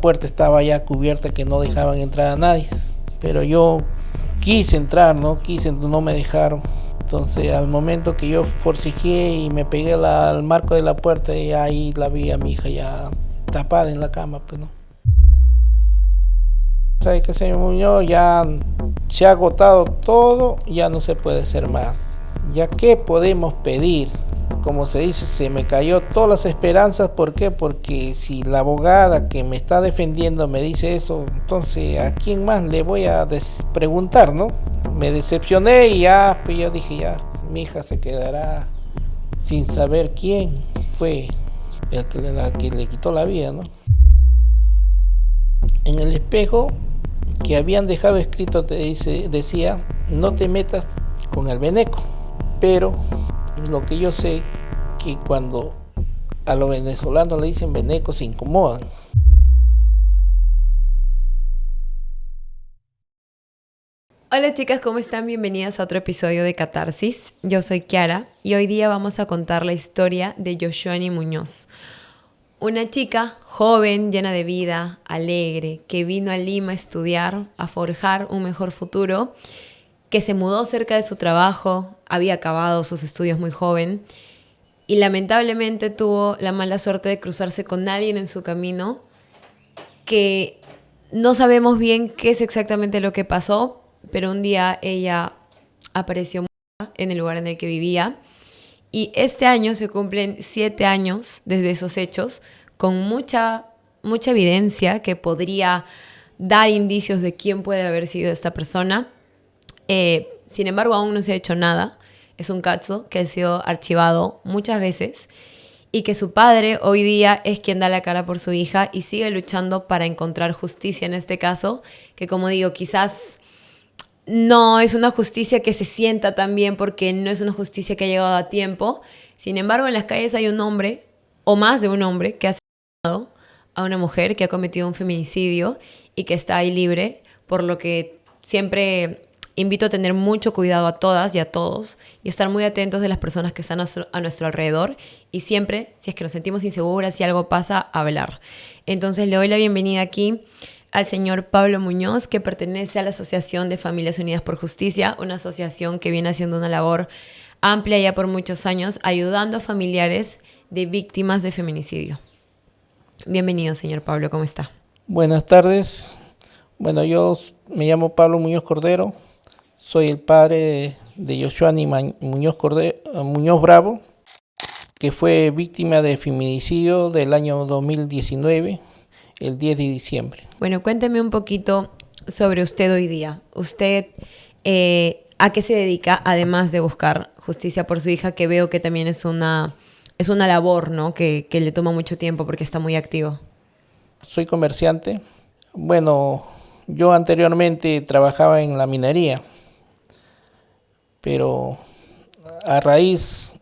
puerta estaba ya cubierta que no dejaban entrar a nadie. Pero yo quise entrar, no me dejaron. Entonces al momento que yo forcejeé y me pegué al marco de la puerta, y ahí la vi a mi hija ya tapada en la cama, pues no. ¿Sabe qué, señor Muñoz? Ya se ha agotado todo, ya no se puede hacer más. ¿Ya qué podemos pedir? Como se dice, se me cayó todas las esperanzas. ¿Por qué? Porque si la abogada que me está defendiendo me dice eso, entonces ¿a quién más le voy a preguntar, no? Me decepcioné y ya, pues yo dije, ya, mi hija se quedará sin saber quién fue la que le quitó la vida, ¿no? En el espejo que habían dejado escrito decía, no te metas con el veneco. Pero lo que yo sé, que cuando a los venezolanos le dicen veneco se incomodan. Hola chicas, ¿cómo están? Bienvenidas a otro episodio de Catarsis. Yo soy Kiara y hoy día vamos a contar la historia de Yoshwani Muñoz. Una chica joven, llena de vida, alegre, que vino a Lima a estudiar, a forjar un mejor futuro, que se mudó cerca de su trabajo, había acabado sus estudios muy joven y lamentablemente tuvo la mala suerte de cruzarse con alguien en su camino que no sabemos bien qué es exactamente lo que pasó, pero un día ella apareció muerta en el lugar en el que vivía y este año se cumplen 7 años desde esos hechos, con mucha evidencia que podría dar indicios de quién puede haber sido esta persona. Sin embargo, aún no se ha hecho nada. Es un caso que ha sido archivado muchas veces y que su padre hoy día es quien da la cara por su hija y sigue luchando para encontrar justicia en este caso, que como digo, quizás no es una justicia que se sienta tan bien porque no es una justicia que ha llegado a tiempo. Sin embargo, en las calles hay un hombre, o más de un hombre, que ha asesinado a una mujer que ha cometido un feminicidio y que está ahí libre, por lo que siempre invito a tener mucho cuidado a todas y a todos y estar muy atentos de las personas que están a nuestro alrededor y siempre, si es que nos sentimos inseguras, si algo pasa, hablar. Entonces le doy la bienvenida aquí al señor Pablo Muñoz, que pertenece a la Asociación de Familias Unidas por Justicia, una asociación que viene haciendo una labor amplia ya por muchos años, ayudando a familiares de víctimas de feminicidio. Bienvenido, señor Pablo, ¿cómo está? Buenas tardes. Bueno, yo me llamo Pablo Muñoz Cordero. Soy el padre de Yoshwani Muñoz Bravo, que fue víctima de feminicidio del año 2019, el 10 de diciembre. Bueno, cuénteme un poquito sobre usted hoy día. ¿Usted a qué se dedica, además de buscar justicia por su hija, que veo que también es una labor, ¿no? que le toma mucho tiempo porque está muy activo? Soy comerciante. Bueno, yo anteriormente trabajaba en la minería, pero a raíz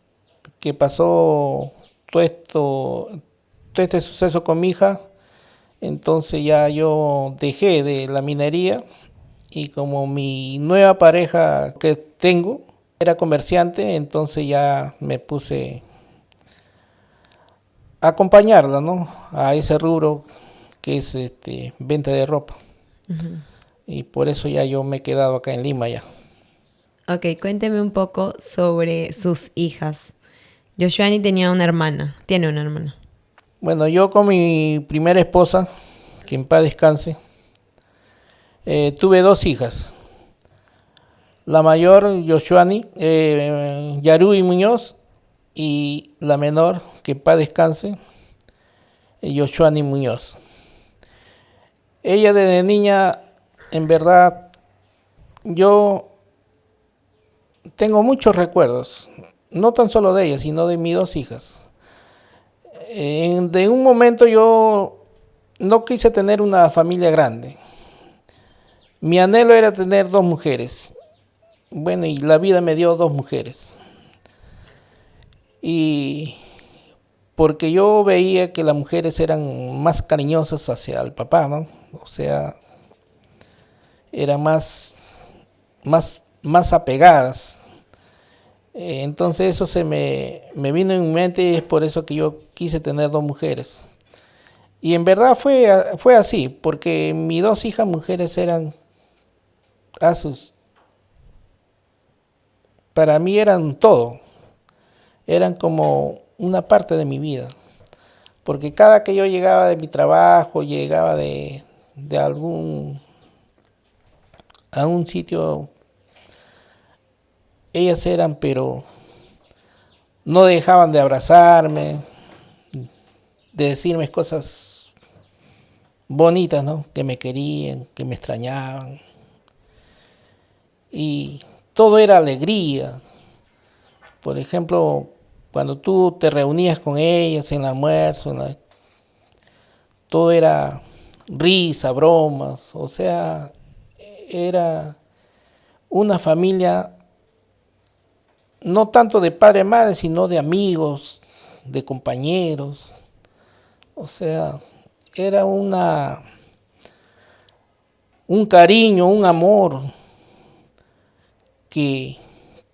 que pasó todo este suceso con mi hija, entonces ya yo dejé de la minería y como mi nueva pareja que tengo era comerciante, entonces ya me puse a acompañarla, ¿no? A ese rubro que es venta de ropa. Uh-huh. Y por eso ya yo me he quedado acá en Lima ya. Ok, cuénteme un poco sobre sus hijas. Yoshwani tiene una hermana. Bueno, yo con mi primera esposa, que en paz descanse, tuve 2 hijas. La mayor, Yoshwani, Yarui Muñoz, y la menor, que en paz descanse, Yoshwani Muñoz. Ella desde niña, en verdad, yo tengo muchos recuerdos, no tan solo de ella, sino de mis 2 hijas. De un momento yo no quise tener una familia grande. Mi anhelo era tener 2 mujeres. Bueno, y la vida me dio 2 mujeres. Y porque yo veía que las mujeres eran más cariñosas hacia el papá, ¿no? O sea, eran más apegadas. Entonces eso me vino en mente y es por eso que yo quise tener 2 mujeres. Y en verdad fue así, porque mis dos hijas mujeres eran asus, para mí eran todo, eran como una parte de mi vida. Porque cada que yo llegaba de mi trabajo, llegaba de a un sitio, ellas eran, pero no dejaban de abrazarme, de decirme cosas bonitas, ¿no? Que me querían, que me extrañaban. Y todo era alegría. Por ejemplo, cuando tú te reunías con ellas en el almuerzo, todo era risa, bromas, o sea, era una familia no tanto de padre y madre, sino de amigos, de compañeros, o sea, era un cariño, un amor que,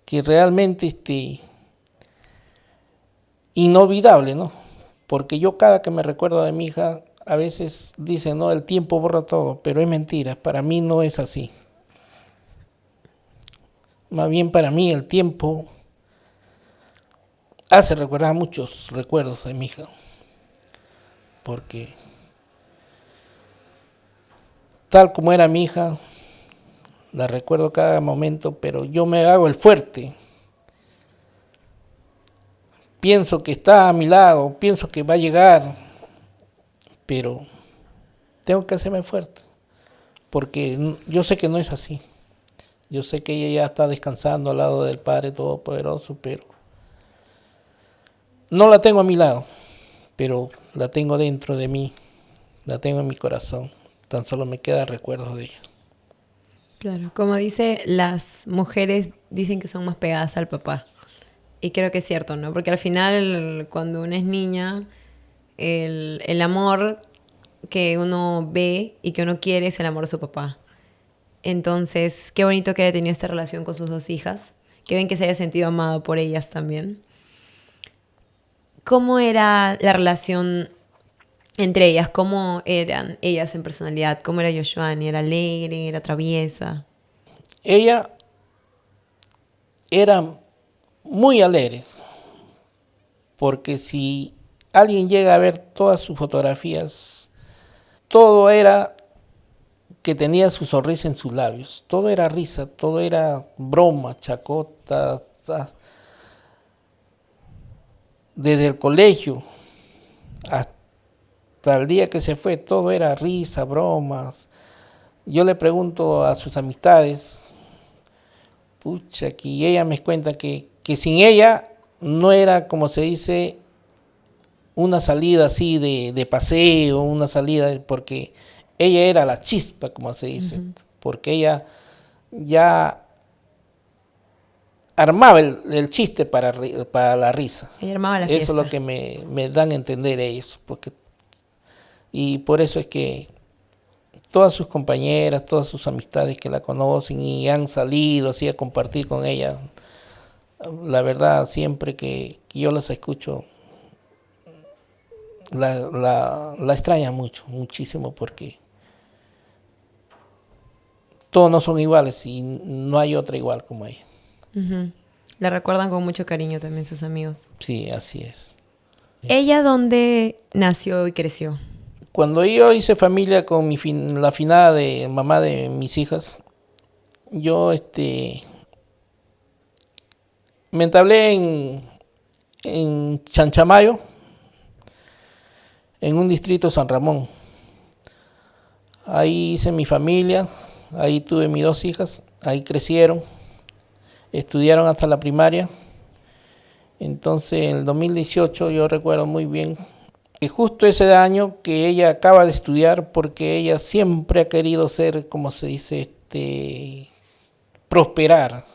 que realmente inolvidable, ¿no? Porque yo cada que me recuerdo de mi hija, a veces dicen, no, el tiempo borra todo, pero es mentira, para mí no es así. Más bien para mí el tiempo hace recordar muchos recuerdos de mi hija, porque tal como era mi hija, la recuerdo cada momento, pero yo me hago el fuerte. Pienso que está a mi lado, pienso que va a llegar, pero tengo que hacerme fuerte, porque yo sé que no es así. Yo sé que ella ya está descansando al lado del Padre Todopoderoso, pero no la tengo a mi lado, pero la tengo dentro de mí, la tengo en mi corazón. Tan solo me quedan recuerdos de ella. Claro, como dice, las mujeres dicen que son más pegadas al papá. Y creo que es cierto, ¿no? Porque al final, cuando una es niña, el amor que uno ve y que uno quiere es el amor de su papá. Entonces, qué bonito que haya tenido esta relación con sus dos hijas. Qué bien que se haya sentido amado por ellas también. ¿Cómo era la relación entre ellas? ¿Cómo eran ellas en personalidad? ¿Cómo era Yoshuani? ¿Era alegre? ¿Era traviesa? Ella era muy alegre, porque si alguien llega a ver todas sus fotografías, todo era que tenía su sonrisa en sus labios, todo era risa, todo era broma, chacota, desde el colegio hasta el día que se fue, todo era risa, bromas. Yo le pregunto a sus amistades, pucha, y ella me cuenta que sin ella no era, como se dice, una salida así de paseo, una salida, porque ella era la chispa, como se dice, porque ella ya armaba el chiste para la risa. Ella armaba la Eso es fiesta. lo que me dan a entender ellos, y por eso es que todas sus compañeras, todas sus amistades que la conocen y han salido así a compartir con ella, la verdad, siempre que yo las escucho, la extraña mucho, muchísimo, porque todos no son iguales y no hay otra igual como ella. Ujú. La recuerdan con mucho cariño también sus amigos. Sí, así es. ¿Ella dónde nació y creció? Cuando yo hice familia con la finada de mamá de mis hijas, yo me entablé en Chanchamayo, en un distrito de San Ramón. Ahí hice mi familia, ahí tuve mis dos hijas, ahí crecieron, estudiaron hasta la primaria. Entonces en el 2018 yo recuerdo muy bien que justo ese año que ella acaba de estudiar, porque ella siempre ha querido ser, como se dice, prosperar,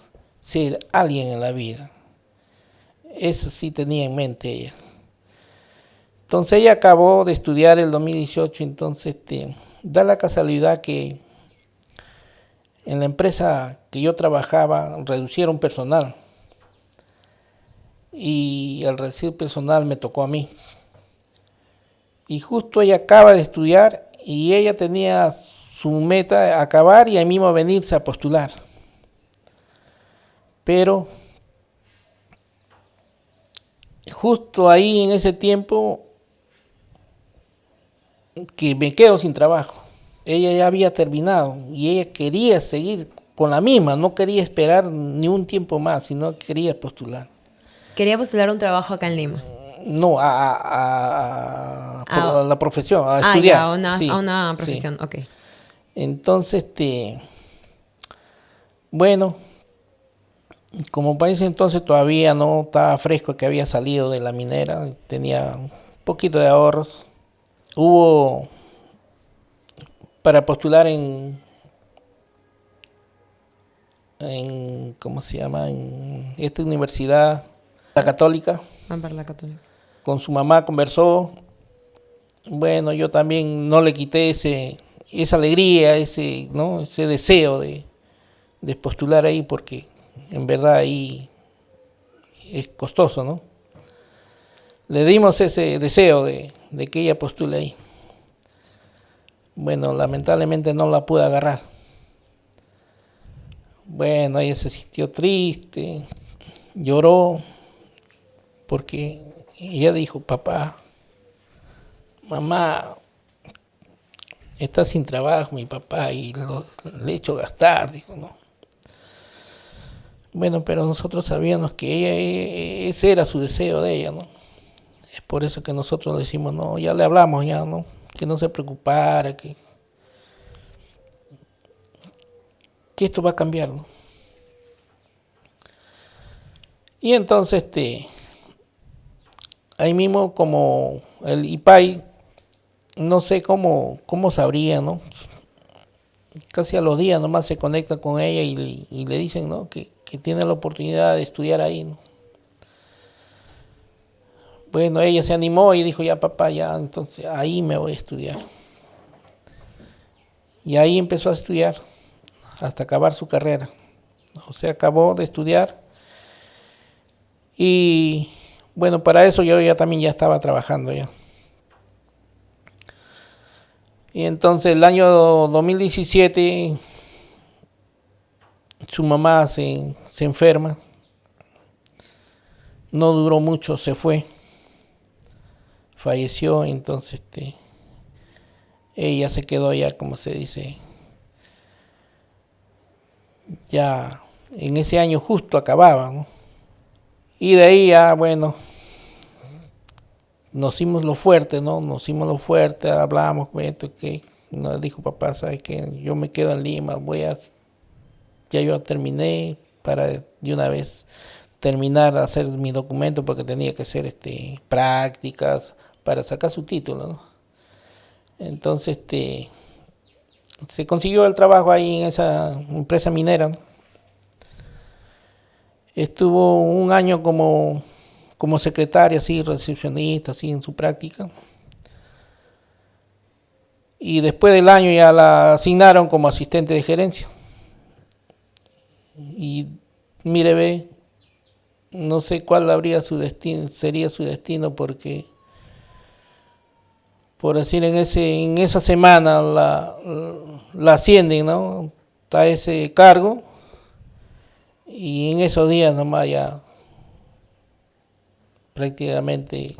ser alguien en la vida. Eso sí tenía en mente ella. Entonces ella acabó de estudiar el 2018, entonces da la casualidad que en la empresa que yo trabajaba reducieron personal, y al reducir personal me tocó a mí. Y justo ella acaba de estudiar y ella tenía su meta acabar y ahí mismo venirse a postular. Pero justo ahí en ese tiempo que me quedo sin trabajo. Ella ya había terminado y ella quería seguir con la misma, no quería esperar ni un tiempo más, sino quería postular. Quería postular un trabajo acá en Lima. No, Ah, a la profesión, a ya, estudiar. a Sí, una sí. profesión, ok. Entonces, bueno, como para ese entonces todavía no estaba fresco que había salido de la minera, tenía un poquito de ahorros. Hubo para postular en ¿cómo se llama? En esta universidad, la Católica, Van para la Católica. con su mamá conversó. Bueno, yo también no le quité esa alegría, ¿no? Ese deseo de postular ahí, porque en verdad ahí es costoso, ¿no? Le dimos ese deseo de que ella postule ahí. Bueno, lamentablemente no la pude agarrar. Bueno, ella se sintió triste, lloró, porque ella dijo, papá, mamá, está sin trabajo mi papá y le he hecho gastar, dijo, ¿no? Bueno, pero nosotros sabíamos que ese era su deseo de ella, ¿no? Es por eso que nosotros decimos, no, ya le hablamos ya, ¿no? Que no se preocupara, que esto va a cambiar, ¿no? Y entonces, ahí mismo como el IPAI, no sé cómo sabría, ¿no? Casi a los días nomás se conecta con ella y le dicen, ¿no? Que tiene la oportunidad de estudiar ahí, ¿no? Bueno, ella se animó y dijo, ya papá, ya, entonces ahí me voy a estudiar. Y ahí empezó a estudiar hasta acabar su carrera. O sea, acabó de estudiar y bueno, para eso yo ya también ya estaba trabajando ya. Y entonces el año 2017 su mamá se enferma, no duró mucho, se fue, falleció, entonces ella se quedó ya, como se dice, ya en ese año justo acababa, ¿no? Y de ahí ya, bueno, nos hicimos lo fuerte, ¿no? Nos hicimos lo fuerte, hablamos, esto, que nos dijo papá, ¿sabes qué? Yo me quedo en Lima, ya yo terminé para de una vez terminar a hacer mi documento porque tenía que hacer prácticas para sacar su título, ¿no? Entonces se consiguió el trabajo ahí en esa empresa minera, ¿no? Estuvo un año como secretaria, así, recepcionista, así, en su práctica. Y después del año ya la asignaron como asistente de gerencia. Y mire, ve, no sé cuál habría su destino, sería su destino, porque, por decir, en esa semana la ascienden, ¿no? A ese cargo, y en esos días nomás ya prácticamente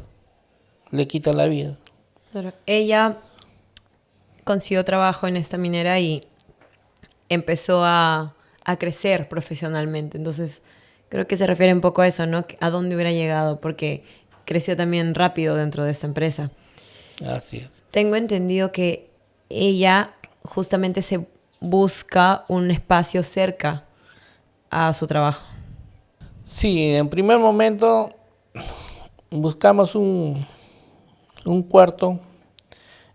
le quitan la vida. Claro. Ella consiguió trabajo en esta minera y empezó a crecer profesionalmente. Entonces, creo que se refiere un poco a eso, ¿no? A dónde hubiera llegado, porque creció también rápido dentro de esta empresa. Así es. Tengo entendido que ella justamente se busca un espacio cerca a su trabajo. Sí, en primer momento buscamos un cuarto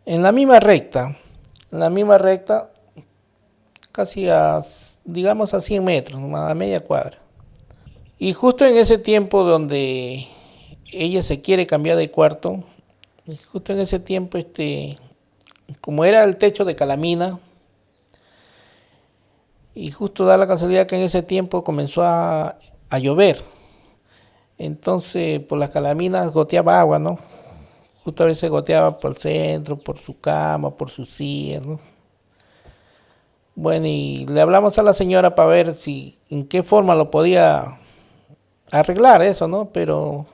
en la misma recta, casi digamos a 100 metros, a media cuadra. Y justo en ese tiempo donde ella se quiere cambiar de cuarto, justo en ese tiempo, como era el techo de calamina, y justo da la casualidad que en ese tiempo comenzó a llover. Entonces, por las calaminas goteaba agua, ¿no? Justo a veces goteaba por el centro, por su cama, por su silla, ¿no? Bueno, y le hablamos a la señora para ver si en qué forma lo podía arreglar eso, ¿no? Pero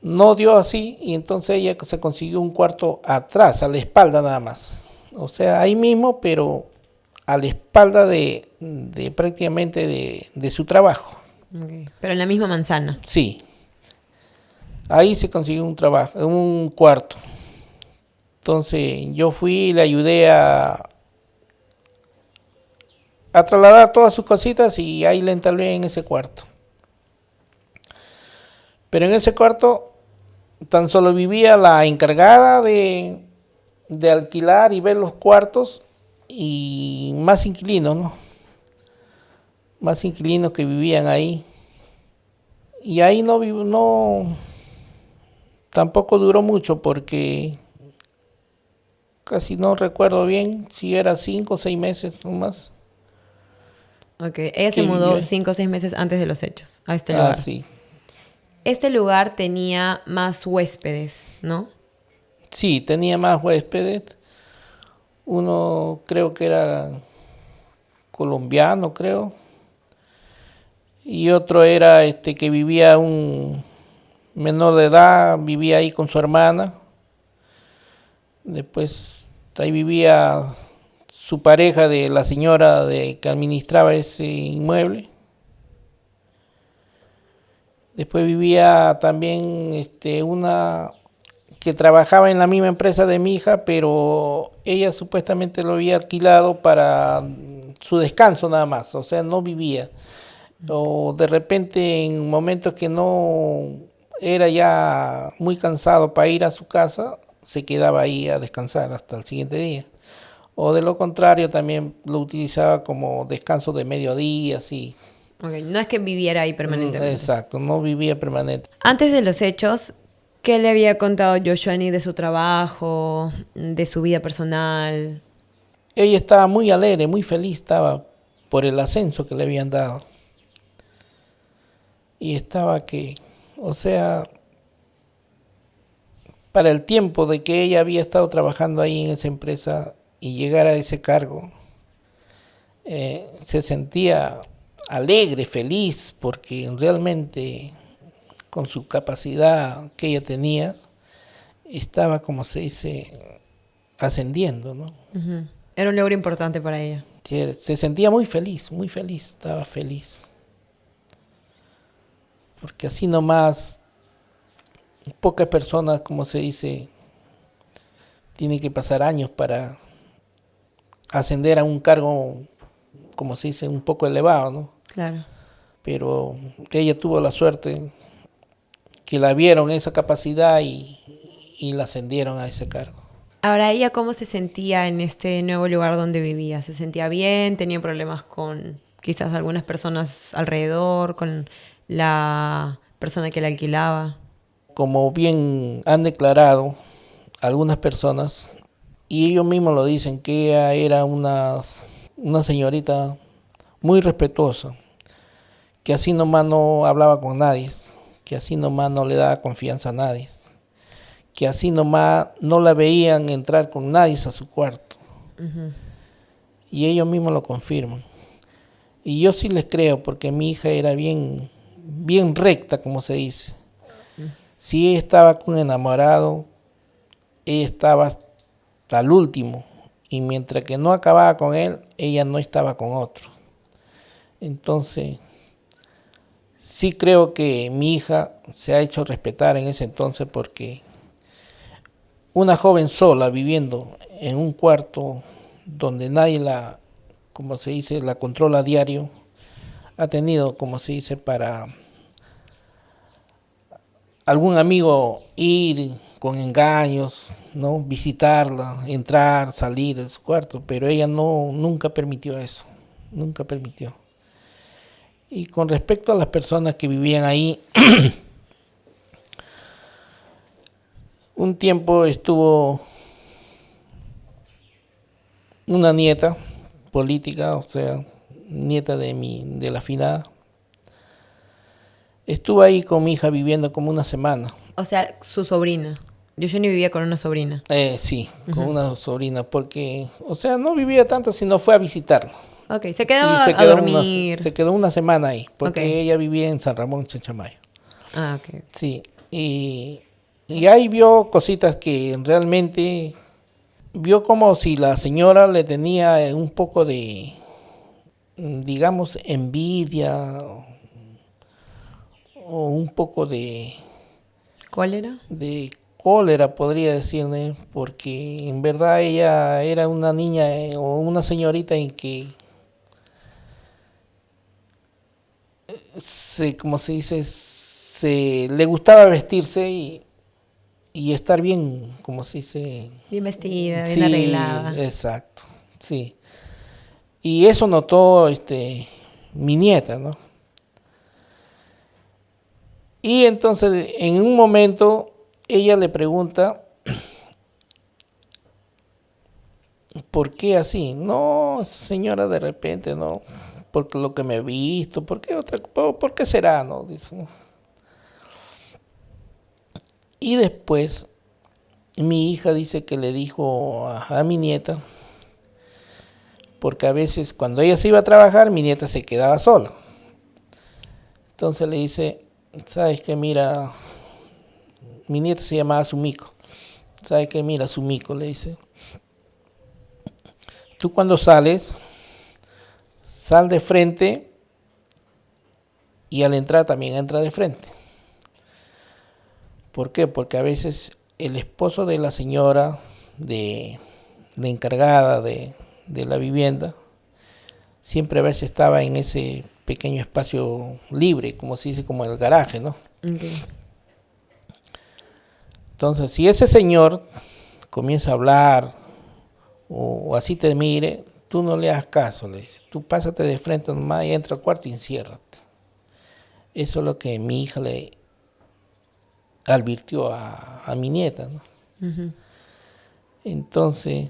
no dio así y entonces ella se consiguió un cuarto atrás, a la espalda nada más. O sea, ahí mismo, pero a la espalda de prácticamente de su trabajo. Okay. Pero en la misma manzana. Sí, ahí se consiguió un trabajo, un cuarto. Entonces yo fui y le ayudé a trasladar todas sus cositas y ahí le entablé en ese cuarto. Pero en ese cuarto tan solo vivía la encargada de alquilar y ver los cuartos y más inquilinos, ¿no? Más inquilinos que vivían ahí. Y ahí no tampoco duró mucho porque casi no recuerdo bien si era 5 o 6 meses o más. Ok, ella se mudó 5 o 6 meses antes de los hechos a este lugar. Sí. Este lugar tenía más huéspedes, ¿no? Sí, tenía más huéspedes. Uno creo que era colombiano, creo. Y otro era que vivía un menor de edad, vivía ahí con su hermana. Después ahí vivía su pareja de la señora que administraba ese inmueble. Después vivía también una que trabajaba en la misma empresa de mi hija, pero ella supuestamente lo había alquilado para su descanso nada más, o sea, no vivía. O de repente en momentos que no era ya muy cansado para ir a su casa, se quedaba ahí a descansar hasta el siguiente día. O de lo contrario, también lo utilizaba como descanso de mediodía, así. Okay. No es que viviera ahí permanentemente. Exacto, no vivía permanente. Antes de los hechos, ¿qué le había contado Yoshani de su trabajo, de su vida personal? Ella estaba muy alegre, muy feliz estaba por el ascenso que le habían dado. Y estaba o sea, para el tiempo de que ella había estado trabajando ahí en esa empresa y llegar a ese cargo, se sentía alegre, feliz, porque realmente con su capacidad que ella tenía, estaba, como se dice, ascendiendo, ¿no? Uh-huh. Era un logro importante para ella. Se sentía muy feliz, estaba feliz. Porque así nomás, pocas personas, como se dice, tienen que pasar años para ascender a un cargo, como se dice, un poco elevado, ¿no? Claro. Pero ella tuvo la suerte que la vieron esa capacidad y la ascendieron a ese cargo. Ahora, ¿ella cómo se sentía en este nuevo lugar donde vivía? ¿Se sentía bien? ¿Tenía problemas con quizás algunas personas alrededor, con la persona que la alquilaba? Como bien han declarado algunas personas, y ellos mismos lo dicen, que ella era una señorita muy respetuosa, que así nomás no hablaba con nadie, que así nomás no le daba confianza a nadie, que así nomás no la veían entrar con nadie a su cuarto. Uh-huh. Y ellos mismos lo confirman. Y yo sí les creo, porque mi hija era bien recta, como se dice. Uh-huh. Si ella estaba con un enamorado, ella estaba hasta el último. Y mientras que no acababa con él, ella no estaba con otro. Entonces, sí creo que mi hija se ha hecho respetar en ese entonces, porque una joven sola viviendo en un cuarto donde nadie como se dice, la controla a diario, ha tenido, como se dice, para algún amigo ir con engaños, ¿no? Visitarla, entrar, salir de su cuarto, pero ella nunca permitió eso, nunca permitió. Y con respecto a las personas que vivían ahí, un tiempo estuvo una nieta política, o sea, nieta de la finada. Estuvo ahí con mi hija viviendo como una semana. O sea, su sobrina. Yoshoni vivía con una sobrina. Sí, con una sobrina, porque, o sea, no vivía tanto, sino fue a visitarlo. Ok, se Sí, quedaba a dormir. se quedó una semana ahí, Ok. porque ella vivía en San Ramón, Chanchamayo. Ah, ok. Sí, y ahí vio cositas que realmente vio como si la señora le tenía un poco de, digamos, envidia o un poco ¿Cuál era? de cólera, podría decirle, porque en verdad ella era una niña o una señorita en que como se dice, se le gustaba vestirse y estar bien, como se dice. Bien vestida, bien Sí, arreglada. exacto, sí. Y eso notó mi nieta, ¿no? Y entonces en un momento ella le pregunta, ¿por qué así? No, señora, de repente, no, porque lo que me he visto, ¿por qué será? No, dice. Y después mi hija dice que le dijo a mi nieta, porque a veces cuando ella se iba a trabajar, mi nieta se quedaba sola. Entonces le dice, ¿sabes qué? Mira, mi nieta se llamaba Sumiko. ¿Sabes qué? Mira, Sumiko, le dice, tú cuando sales, sal de frente y al entrar también entra de frente. ¿Por qué? Porque a veces el esposo de la señora, de encargada de la vivienda, siempre a veces estaba en ese pequeño espacio libre, como se dice, como el garaje, ¿no? Okay. Entonces, si ese señor comienza a hablar o así te mire, tú no le hagas caso, le dice. Tú pásate de frente nomás y entra al cuarto y enciérrate. Eso es lo que mi hija le advirtió a mi nieta, ¿no? Uh-huh. Entonces,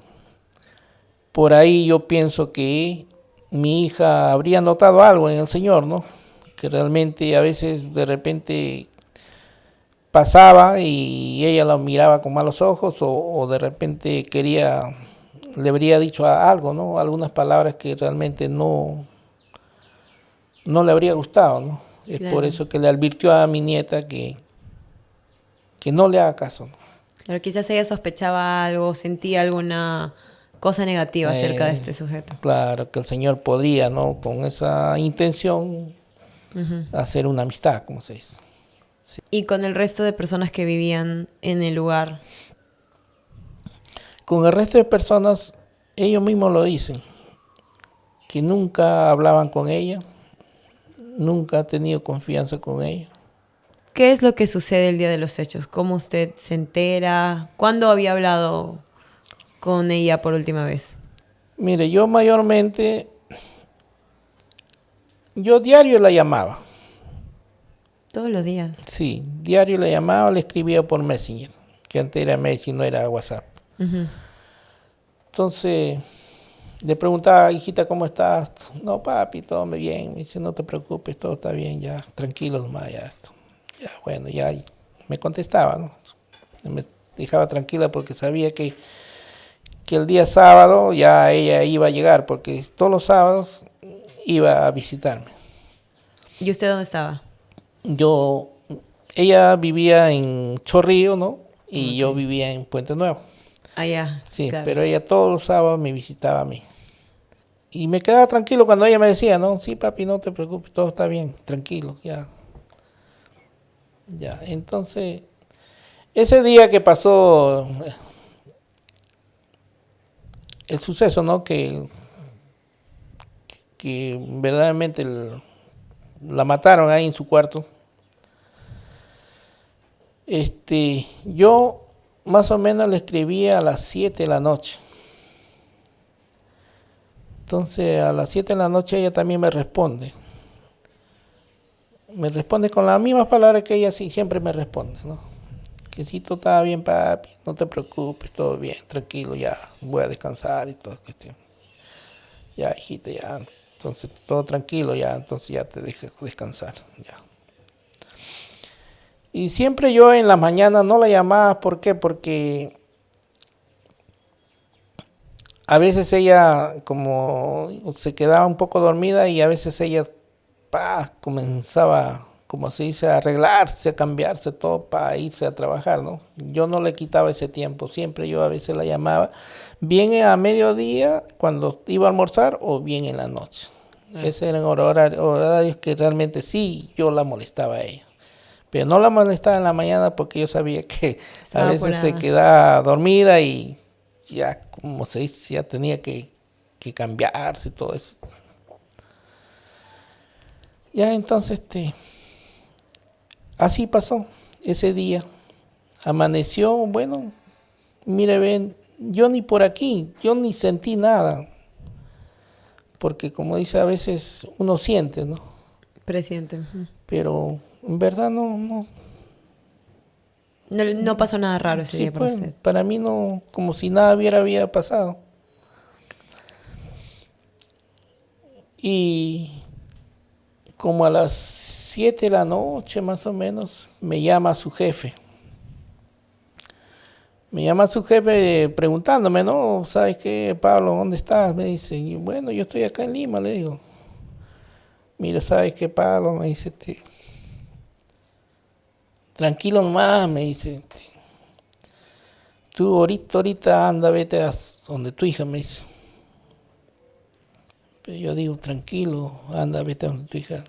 por ahí yo pienso que mi hija habría notado algo en el señor, ¿no? Que realmente a veces de repente pasaba y ella la miraba con malos ojos o de repente le habría dicho algo, ¿no? Algunas palabras que realmente no le habría gustado, ¿no? Es por Claro. eso que le advirtió a mi nieta que no le haga caso, ¿no? Claro, quizás ella sospechaba algo, sentía alguna cosa negativa acerca de Eh, este sujeto. claro, que el Señor podría, ¿no? Con esa intención Uh-huh. hacer una amistad, como se dice. Sí. Y con el resto de personas que vivían en el lugar. Con el resto de personas, ellos mismos lo dicen, que nunca hablaban con ella, nunca ha tenido confianza con ella. ¿Qué es lo que sucede el día de los hechos? ¿Cómo usted se entera? ¿Cuándo había hablado con ella por última vez? Mire, yo mayormente, yo diario la llamaba. Todos los días. Sí, diario la llamaba, le escribía por Messenger, que antes era Messenger, no era WhatsApp. Uh-huh. Entonces, le preguntaba, hijita, ¿cómo estás? No, papi, todo me bien. Me dice, no te preocupes, todo está bien, ya, tranquilo nomás, ya. Ya, bueno, ya me contestaba, ¿no? Me dejaba tranquila porque sabía que el día sábado ya ella iba a llegar, porque todos los sábados iba a visitarme. ¿Y usted dónde estaba? Yo, ella vivía en Chorrillo, ¿no? Y Ok. yo vivía en Puente Nuevo. Allá, Sí, claro. pero ella todos los sábados me visitaba a mí. Y me quedaba tranquilo cuando ella me decía, no, sí, papi, no te preocupes, todo está bien, tranquilo, ya. Ya, entonces, ese día que pasó el suceso, ¿no? Que verdaderamente la mataron ahí en su cuarto. Yo más o menos le escribí a las 7 de la noche. Entonces a las 7 de la noche ella también me responde. Me responde con las mismas palabras que ella sí siempre me responde, ¿no? Que si todo está bien, papi, no te preocupes, todo bien, tranquilo, ya voy a descansar y todo. Ya, hijita, ya. Entonces todo tranquilo, ya, entonces ya te dejo descansar, ya. Y siempre yo en la mañana no la llamaba, ¿por qué? Porque a veces ella como se quedaba un poco dormida y a veces ella comenzaba, como se dice, a arreglarse, a cambiarse todo para irse a trabajar, ¿no? Yo no le quitaba ese tiempo, siempre yo a veces la llamaba, bien a mediodía cuando iba a almorzar o bien en la noche. Esos eran horarios que realmente sí yo la molestaba a ella. Pero no la molestaba en la mañana porque yo sabía que a Estaba veces se apurada. quedaba dormida y ya, como se dice, ya tenía que cambiarse y todo eso. Ya entonces, así pasó ese día. Amaneció, bueno, mire, ven, yo ni por aquí, yo ni sentí nada. Porque como dice, a veces uno siente, ¿no? Presiente. Ujú. Pero en verdad no. No pasó nada raro ese Sí, día para pues, usted. para mí no, como si nada había pasado. Y como a las 7 de la noche más o menos, me llama su jefe. Me llama su jefe preguntándome, ¿no? ¿Sabes qué, Pablo? ¿Dónde estás? Me dice, y bueno, yo estoy acá en Lima, le digo. Mira, ¿sabes qué, Pablo? Me dice, tranquilo nomás, me dice. Tú ahorita anda, vete a donde tu hija, me dice. Pero yo digo, tranquilo, anda, vete a donde tu hija.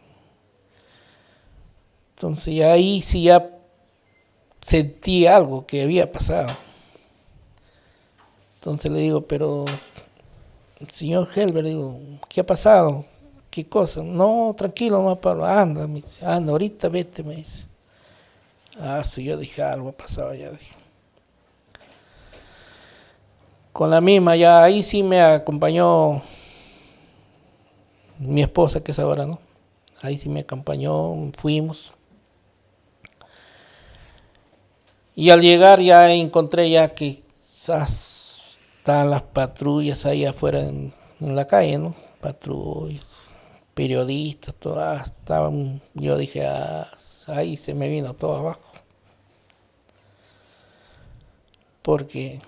Entonces ya ahí sí ya sentí algo que había pasado. Entonces le digo, pero señor Helber, digo, ¿qué ha pasado? ¿Qué cosa? No, tranquilo, más Pablo, anda, me dice, anda, ahorita vete, me dice. Sí, yo dije, algo ha pasado, ya dije. Con la misma, ya ahí sí me acompañó mi esposa, que es ahora, ¿no? Ahí sí me acompañó, fuimos. Y al llegar ya encontré ya que estaban las patrullas ahí afuera en la calle, ¿no? Patrullas, periodistas, todas estaban, yo dije, ahí se me vino todo abajo. Porque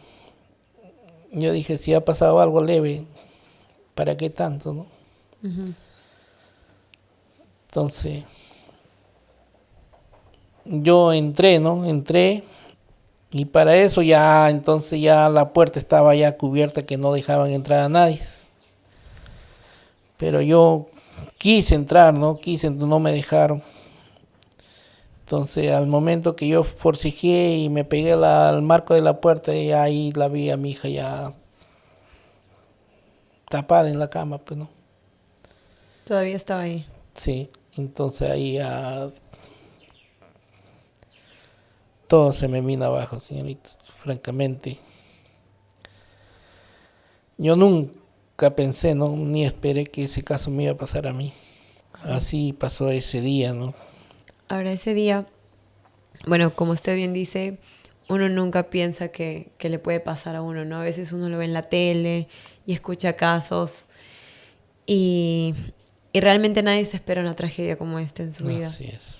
yo dije, si ha pasado algo leve, ¿para qué tanto, no? Ujú. Entonces, yo entré, ¿no? Entré y para eso ya, entonces ya la puerta estaba ya cubierta que no dejaban entrar a nadie. Pero yo quise entrar, no me dejaron. Entonces, al momento que yo forcejeé y me pegué al marco de la puerta, y ahí la vi a mi hija ya tapada en la cama, pues, ¿no? Todavía estaba ahí. Sí, entonces ahí ya todo se me vino abajo, señorita, francamente. Yo nunca pensé, ¿no? Ni esperé que ese caso me iba a pasar a mí. Así pasó ese día, ¿no? Ahora, ese día, bueno, como usted bien dice, uno nunca piensa que le puede pasar a uno, ¿no? A veces uno lo ve en la tele y escucha casos y, y realmente nadie se espera una tragedia como esta en su vida. Así es.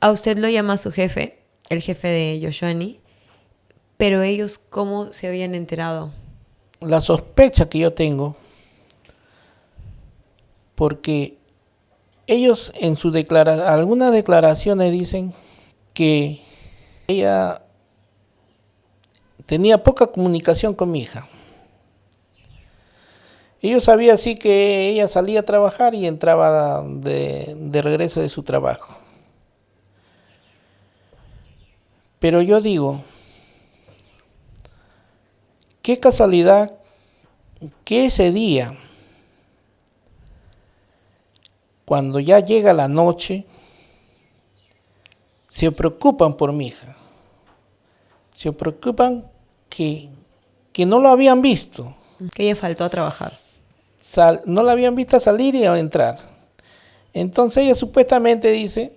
A usted lo llama su jefe, el jefe de Yoshoani, pero ellos, ¿cómo se habían enterado? La sospecha que yo tengo, porque ellos en su algunas declaraciones dicen que ella tenía poca comunicación con mi hija. Ellos sabían así que ella salía a trabajar y entraba de regreso de su trabajo. Pero yo digo, qué casualidad que ese día, cuando ya llega la noche, se preocupan por mi hija. Se preocupan que no lo habían visto. Que ella faltó a trabajar. No la habían visto salir y entrar. Entonces ella supuestamente dice,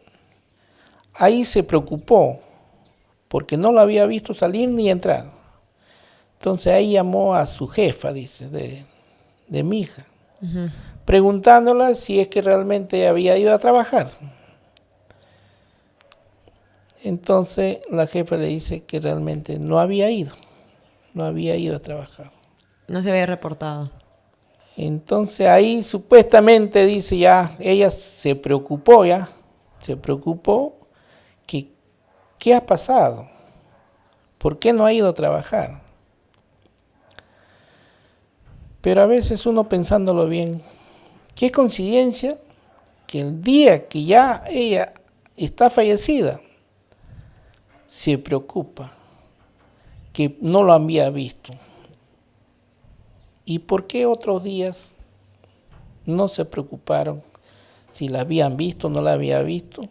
ahí se preocupó, porque no la había visto salir ni entrar. Entonces ahí llamó a su jefa, dice, de mi hija, Ujú. preguntándola si es que realmente había ido a trabajar. Entonces la jefa le dice que realmente no había ido a trabajar. No se había reportado. Entonces ahí supuestamente dice ya, ella se preocupó que ¿qué ha pasado? ¿Por qué no ha ido a trabajar? Pero a veces uno pensándolo bien, qué coincidencia que el día que ya ella está fallecida, se preocupa que no lo había visto. ¿Y por qué otros días no se preocuparon si la habían visto o no la había visto?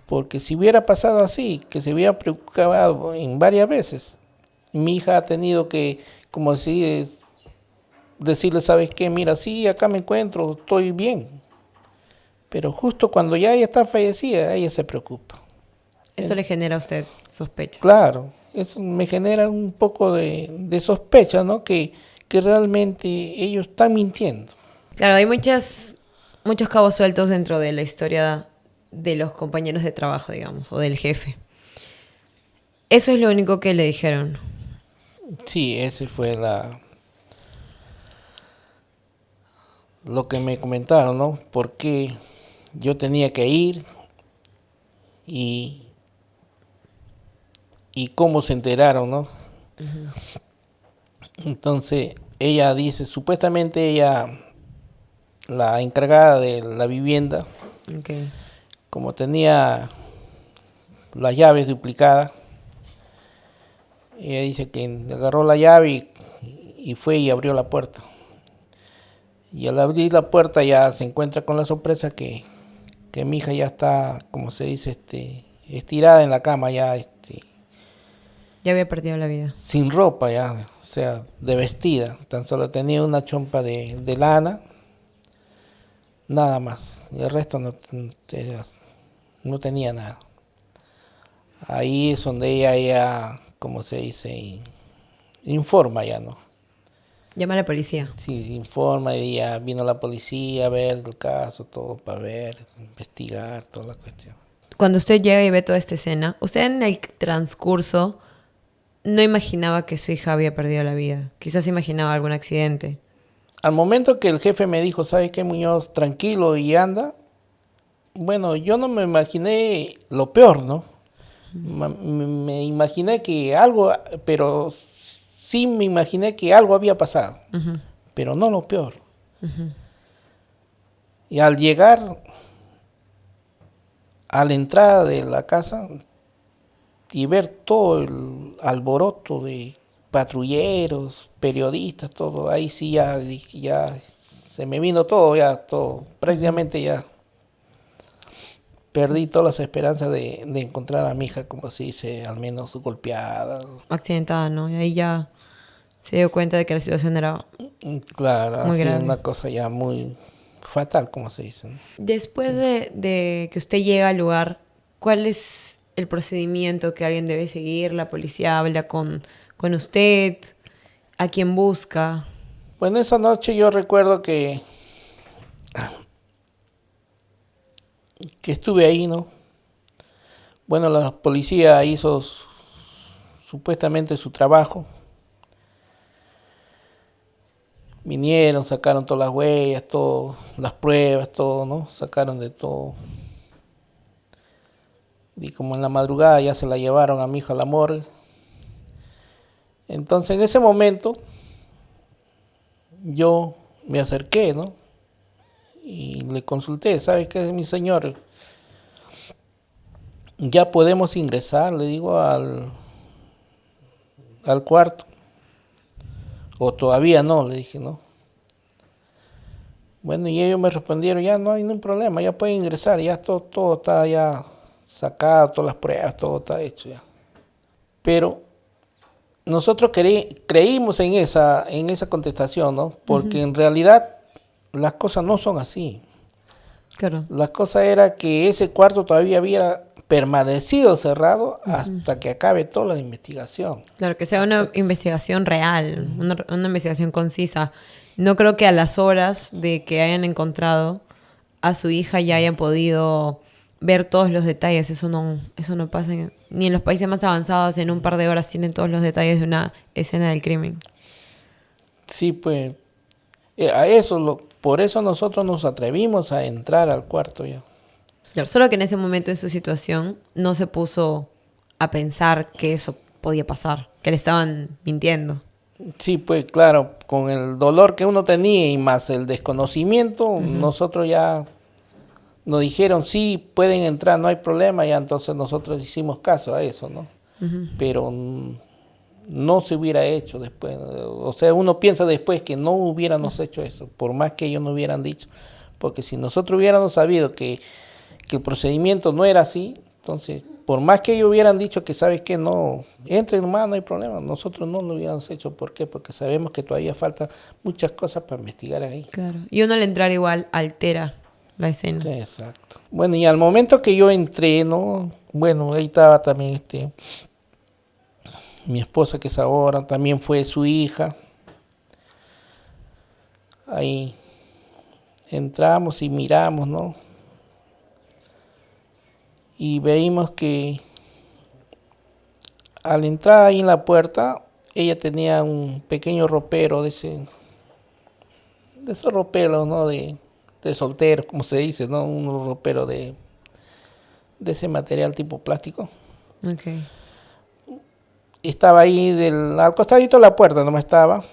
Porque si hubiera pasado así, que se hubiera preocupado en varias veces, mi hija ha tenido que, como si decirle, ¿sabes qué? Mira, sí, acá me encuentro, estoy bien. Pero justo cuando ya ella está fallecida, ella se preocupa. Eso le genera a usted sospecha. Claro, eso me genera un poco de sospecha, ¿no? Que realmente ellos están mintiendo. Claro, hay muchos cabos sueltos dentro de la historia de los compañeros de trabajo, digamos, o del jefe. Eso es lo único que le dijeron. Sí, ese fue lo que me comentaron, ¿no? Porque yo tenía que ir y cómo se enteraron, ¿no? Uh-huh. Entonces, ella dice, supuestamente ella, la encargada de la vivienda, okay, como tenía las llaves duplicadas, ella dice que agarró la llave y fue y abrió la puerta. Y al abrir la puerta ya se encuentra con la sorpresa que mi hija ya está, como se dice, estirada en la cama, ya ya había perdido la vida. Sin ropa ya, o sea, de vestida. Tan solo tenía una chompa de lana, nada más. Y el resto no tenía nada. Ahí es donde ella ya, como se dice, informa ya, ¿no? Llama a la policía. Sí, informa y ya vino la policía a ver el caso, todo para ver, investigar, toda la cuestión. Cuando usted llega y ve toda esta escena, usted en el transcurso no imaginaba que su hija había perdido la vida. Quizás imaginaba algún accidente. Al momento que el jefe me dijo, ¿sabes qué, Muñoz? Tranquilo y anda. Bueno, yo no me imaginé lo peor, ¿no? Me imaginé que algo, pero sí me imaginé que algo había pasado, uh-huh, pero no lo peor. Uh-huh. Y al llegar a la entrada de la casa y ver todo el alboroto de patrulleros, periodistas, todo, ahí sí ya se me vino todo, prácticamente ya perdí todas las esperanzas de encontrar a mi hija, como se dice, al menos golpeada. Accidentada, ¿no? Y ahí ya se dio cuenta de que la situación era claro, muy así grave. Una cosa ya muy fatal, como se dice, ¿no? Después sí, de que usted llega al lugar, ¿cuál es el procedimiento que alguien debe seguir? ¿La policía habla con usted? ¿A quién busca? Bueno, esa noche yo recuerdo que estuve ahí, ¿no? Bueno, la policía hizo supuestamente su trabajo. Vinieron, sacaron todas las huellas, todo, las pruebas, todo, ¿no? Sacaron de todo. Y como en la madrugada ya se la llevaron a mi hija a la morgue. Entonces en ese momento yo me acerqué, ¿no? Y le consulté, ¿sabe qué, mi señor? Ya podemos ingresar, le digo, al cuarto. O todavía no, le dije, ¿no? Bueno, y ellos me respondieron, ya no hay ningún problema, ya pueden ingresar, ya todo está ya sacado, todas las pruebas, todo está hecho ya. Pero nosotros creímos en esa contestación, ¿no? Porque uh-huh, en realidad las cosas no son así. Claro. La cosa era que ese cuarto todavía había permanecido cerrado, uh-huh, hasta que acabe toda la investigación. Claro, que sea una investigación real, uh-huh, una investigación concisa. No creo que a las horas de que hayan encontrado a su hija ya hayan podido ver todos los detalles. Eso no pasa ni en los países más avanzados. En un par de horas tienen todos los detalles de una escena del crimen. Sí, pues, por eso nosotros nos atrevimos a entrar al cuarto ya. Claro, solo que en ese momento en su situación no se puso a pensar que eso podía pasar, que le estaban mintiendo. Sí, pues claro, con el dolor que uno tenía y más el desconocimiento, nosotros ya nos dijeron, sí, pueden entrar, no hay problema, ya entonces nosotros hicimos caso a eso, ¿no? Pero no se hubiera hecho después. O sea, uno piensa después que no hubiéramos hecho eso, por más que ellos no hubieran dicho. Porque si nosotros hubiéramos sabido que el procedimiento no era así, entonces, por más que ellos hubieran dicho que, ¿sabes qué? No, entren nomás, no hay problema. Nosotros no lo hubiéramos hecho. ¿Por qué? Porque sabemos que todavía faltan muchas cosas para investigar ahí. Claro. Y uno al entrar igual altera la escena. Sí, exacto. Bueno, y al momento que yo entré, ¿no? Bueno, ahí estaba también mi esposa, que es ahora, también fue su hija. Ahí entramos y miramos, ¿no? Y veíamos que al entrar ahí en la puerta, ella tenía un pequeño ropero de esos roperos, ¿no? De solteros, como se dice, ¿no? Un ropero de ese material tipo plástico. Okay. Estaba ahí al costadito de la puerta, no estaba.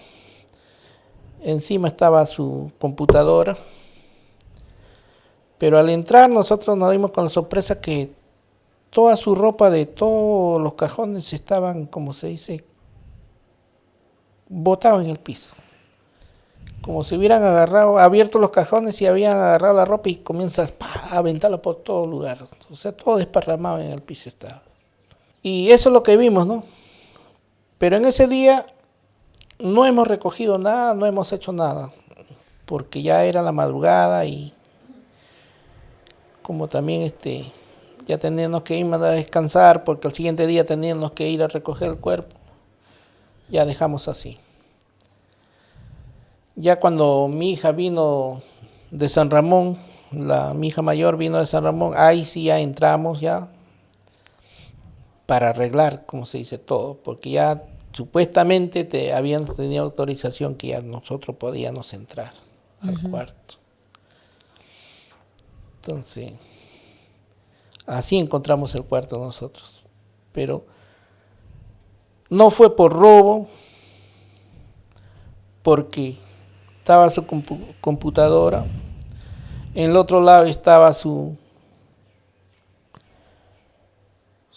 Encima estaba su computadora. Pero al entrar nosotros nos dimos con la sorpresa que toda su ropa de todos los cajones estaban, como se dice, botados en el piso. Como si hubieran abierto los cajones y habían agarrado la ropa y comienzas a aventarla por todo lugar. O sea, todo desparramado en el piso estaba. Y eso es lo que vimos, ¿no? Pero en ese día no hemos recogido nada, no hemos hecho nada, porque ya era la madrugada y como también ya teníamos que irnos a descansar porque al siguiente día teníamos que ir a recoger el cuerpo, ya dejamos así. Ya cuando mi hija vino de San Ramón, mi hija mayor vino de San Ramón, ahí sí ya entramos ya para arreglar, como se dice, todo, porque ya supuestamente habían tenido autorización que ya nosotros podíamos entrar al cuarto. Entonces, así encontramos el cuarto nosotros. Pero no fue por robo, porque estaba su computadora, en el otro lado estaba su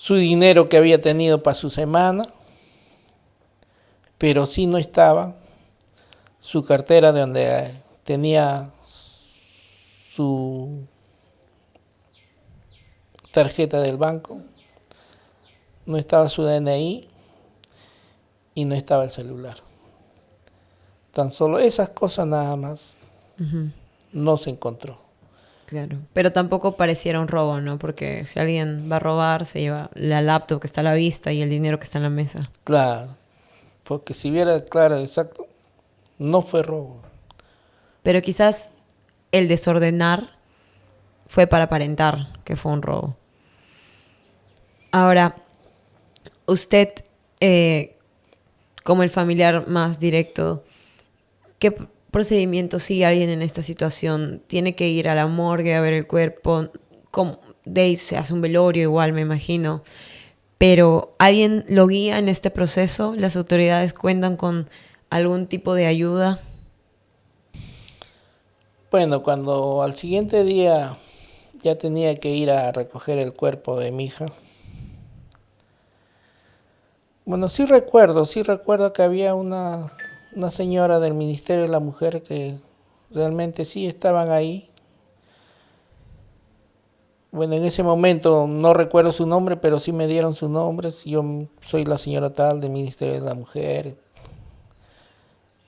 dinero que había tenido para su semana, pero sí no estaba su cartera de donde tenía su tarjeta del banco, no estaba su DNI y no estaba el celular. Tan solo esas cosas nada más no se encontró. Claro, pero tampoco pareciera un robo, ¿no? Porque si alguien va a robar, se lleva la laptop que está a la vista y el dinero que está en la mesa. Claro, porque si viera claro, exacto, no fue robo. Pero quizás el desordenar fue para aparentar que fue un robo. Ahora, usted, como el familiar más directo, ¿qué procedimiento sigue alguien en esta situación? ¿Tiene que ir a la morgue a ver el cuerpo? De ahí se hace un velorio igual, me imagino. Pero ¿alguien lo guía en este proceso? ¿Las autoridades cuentan con algún tipo de ayuda? Bueno, cuando al siguiente día ya tenía que ir a recoger el cuerpo de mi hija, bueno, sí recuerdo que había una señora del Ministerio de la Mujer que realmente sí estaban ahí. Bueno, en ese momento no recuerdo su nombre, pero sí me dieron sus nombres. Yo soy la señora tal del Ministerio de la Mujer.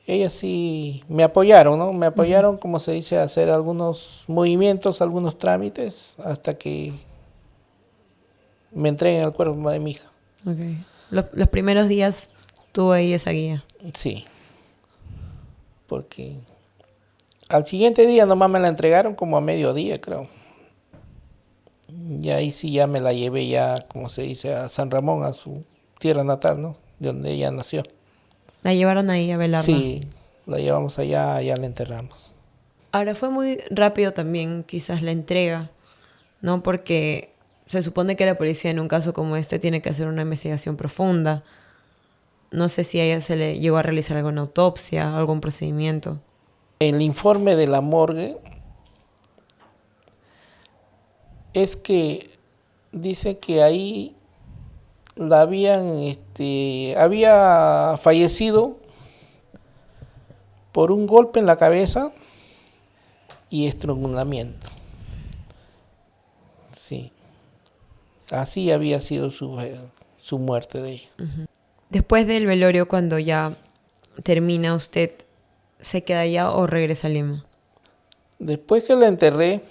Ellas sí me apoyaron, ¿no? Me apoyaron, como se dice, a hacer algunos movimientos, algunos trámites, hasta que me entreguen el cuerpo de mi hija. Okay. Los primeros días tuvo ahí esa guía. Sí, porque al siguiente día nomás me la entregaron como a mediodía, creo. Y ahí sí ya me la llevé ya, como se dice, a San Ramón, a su tierra natal, ¿no? De donde ella nació. La llevaron ahí a velarla. Sí, la llevamos allá, allá la enterramos. Ahora fue muy rápido también quizás la entrega, ¿no? Porque se supone que la policía en un caso como este tiene que hacer una investigación profunda. No sé si a ella se le llegó a realizar alguna autopsia, algún procedimiento. El informe de la morgue es que dice que ahí la había fallecido por un golpe en la cabeza y estrangulamiento. Sí, así había sido su muerte de ella. Después del velorio, cuando ya termina, ¿usted se queda allá o regresa a Lima? Después que la enterré,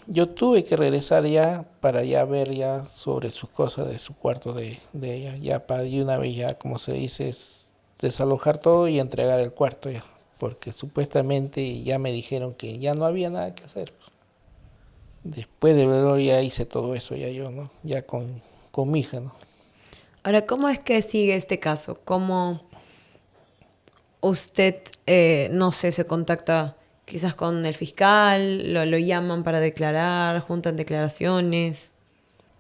yo tuve que regresar ya para ya ver ya sobre sus cosas de su cuarto de ella, ya para de una vez ya, como se dice, es desalojar todo y entregar el cuarto ya, porque supuestamente ya me dijeron que ya no había nada que hacer. Después del velorio ya hice todo eso ya yo, ¿no? Ya con mi hija, ¿no? Ahora, ¿cómo es que sigue este caso? ¿Cómo usted, no sé, se contacta quizás con el fiscal, lo llaman para declarar, juntan declaraciones?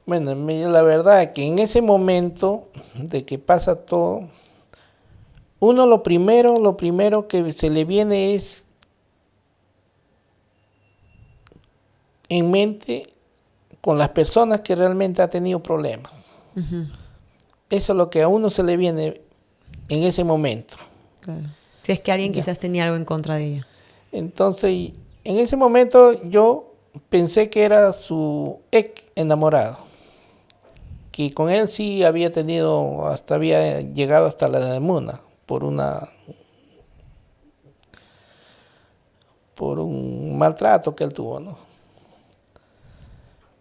Bueno, la verdad que en ese momento de que pasa todo, uno lo primero que se le viene es en mente con las personas que realmente ha tenido problemas. Eso es lo que a uno se le viene en ese momento. Claro. Si es que alguien Ya. quizás tenía algo en contra de ella. Entonces, en ese momento yo pensé que era su ex enamorado, que con él sí había llegado hasta la muna por un maltrato que él tuvo, ¿no?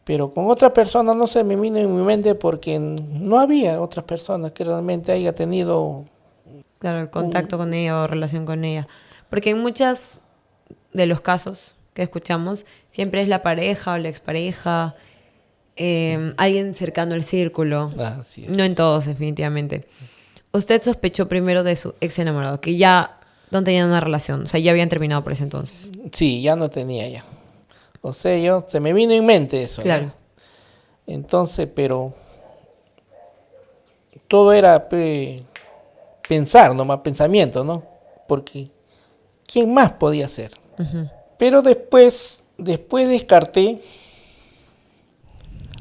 Pero con otra persona no se me vino en mi mente porque no había otras personas que realmente haya tenido Claro, el contacto con ella o relación con ella. Porque en muchos de los casos que escuchamos, siempre es la pareja o la expareja, alguien cercano al círculo. Así No en es. todos, definitivamente. Usted sospechó primero de su ex enamorado, que ya no tenían una relación, o sea, ya habían terminado por ese entonces. Sí, ya no tenía ya. O sea, se me vino en mente eso, Claro. ¿no? Entonces, pero todo era pensar, nomás pensamiento, ¿no? Porque ¿quién más podía ser? Pero después descarté,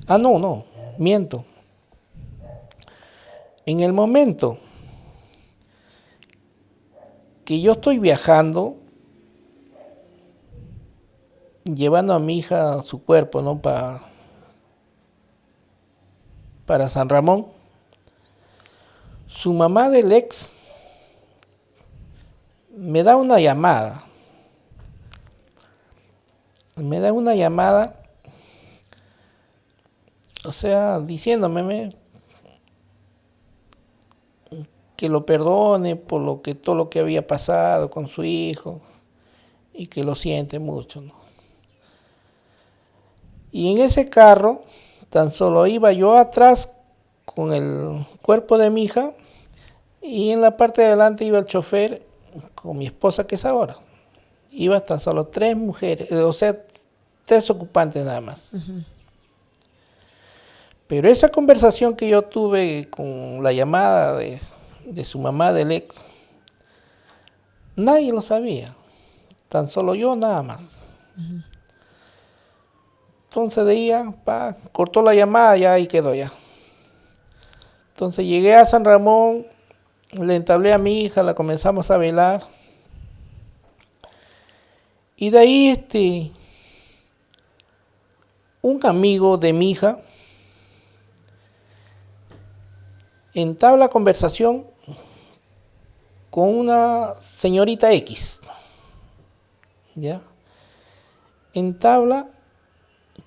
no, miento. En el momento que yo estoy viajando, llevando a mi hija su cuerpo, ¿no? Para San Ramón, su mamá del ex me da una llamada. Me da una llamada, o sea, diciéndome que lo perdone por todo lo que había pasado con su hijo y que lo siente mucho, ¿no? Y en ese carro, tan solo iba yo atrás con el cuerpo de mi hija y en la parte de adelante iba el chofer con mi esposa, que es ahora. Iba tan solo 3 mujeres, o sea, 3 ocupantes nada más. Pero esa conversación que yo tuve con la llamada de su mamá del ex, nadie lo sabía, tan solo yo nada más. Entonces de ella, cortó la llamada, ya ahí quedó ya. Entonces llegué a San Ramón, le entablé a mi hija, la comenzamos a velar. Y de ahí un amigo de mi hija entabla conversación con una señorita X. ¿Ya? Entabla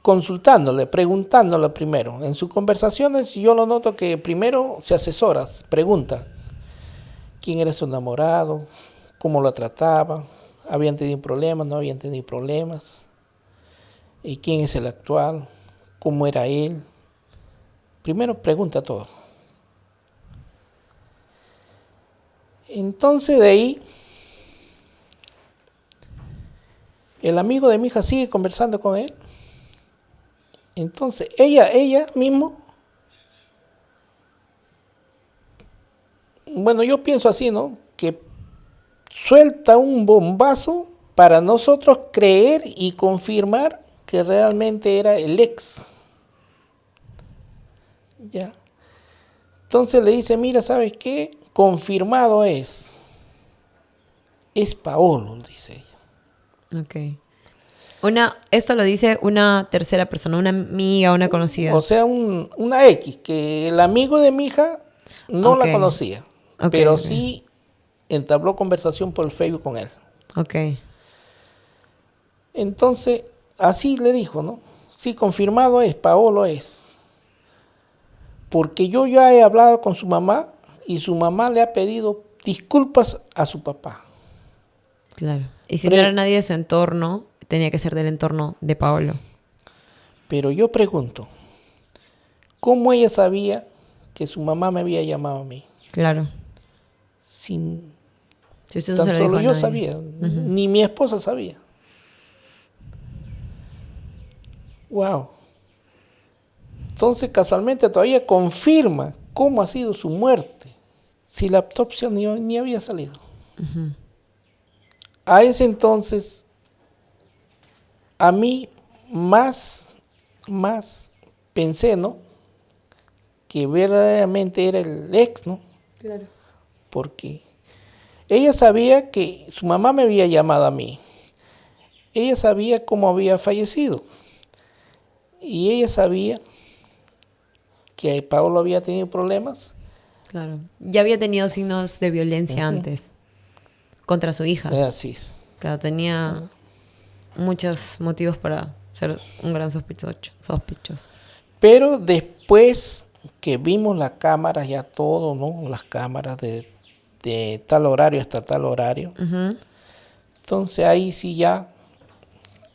consultándole, preguntándole primero. En sus conversaciones yo lo noto que primero se asesora, pregunta quién era su enamorado, cómo lo trataba, habían tenido problemas, no habían tenido problemas, y quién es el actual, cómo era él. Primero pregunta todo. Entonces de ahí, el amigo de mi hija sigue conversando con él. Entonces ella mismo, bueno, yo pienso así, ¿no? Que suelta un bombazo para nosotros creer y confirmar que realmente era el ex. Ya. Entonces le dice, mira, ¿sabes qué? Confirmado es. Es Paolo, dice ella. Ok. Esto lo dice una tercera persona, una amiga, una conocida. O sea, una X, que el amigo de mi hija no la Ok. conocía, Ok, pero ok. sí entabló conversación por Facebook con él. Ok. Entonces, así le dijo, ¿no? Sí, confirmado es, Paolo es. Porque yo ya he hablado con su mamá y su mamá le ha pedido disculpas a su papá. Claro. Y si no era nadie de su entorno, tenía que ser del entorno de Paolo. Pero yo pregunto, ¿cómo ella sabía que su mamá me había llamado a mí? Claro. Sin, Si usted no tan se lo solo dijo a yo nadie. sabía, ni mi esposa sabía. Wow. Entonces casualmente todavía confirma cómo ha sido su muerte, si la autopsia ni había salido. A ese entonces, a mí más pensé, ¿no? Que verdaderamente era el ex, ¿no? Claro. Porque ella sabía que su mamá me había llamado a mí. Ella sabía cómo había fallecido. Y ella sabía que Pablo había tenido problemas. Claro. Ya había tenido signos de violencia antes contra su hija. Así es. Claro, tenía muchos motivos para ser un gran sospechoso. Pero después que vimos las cámaras, ya todo, ¿no? Las cámaras de tal horario hasta tal horario. Entonces ahí sí ya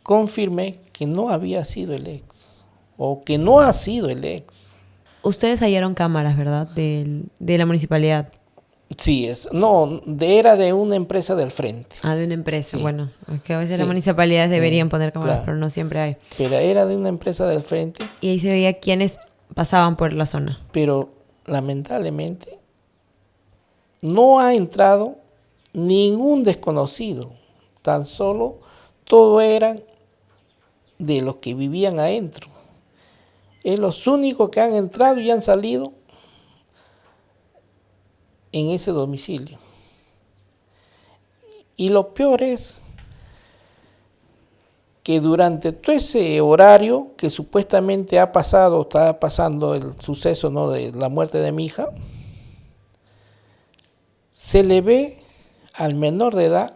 confirmé que no había sido el ex. O que no ha sido el ex. Ustedes hallaron cámaras, ¿verdad? De la municipalidad. Sí, no, era de una empresa del frente. Ah, de una empresa. Sí. Bueno, es que a veces Sí. las municipalidades deberían poner cámaras, Claro. pero no siempre hay. Pero era de una empresa del frente, Y ahí se veía quiénes pasaban por la zona. pero lamentablemente no ha entrado ningún desconocido. Tan solo todo eran de los que vivían adentro. Es los únicos que han entrado y han salido en ese domicilio. Y lo peor es que durante todo ese horario que supuestamente ha pasado, está pasando el suceso, ¿no?, de la muerte de mi hija, se le ve al menor de edad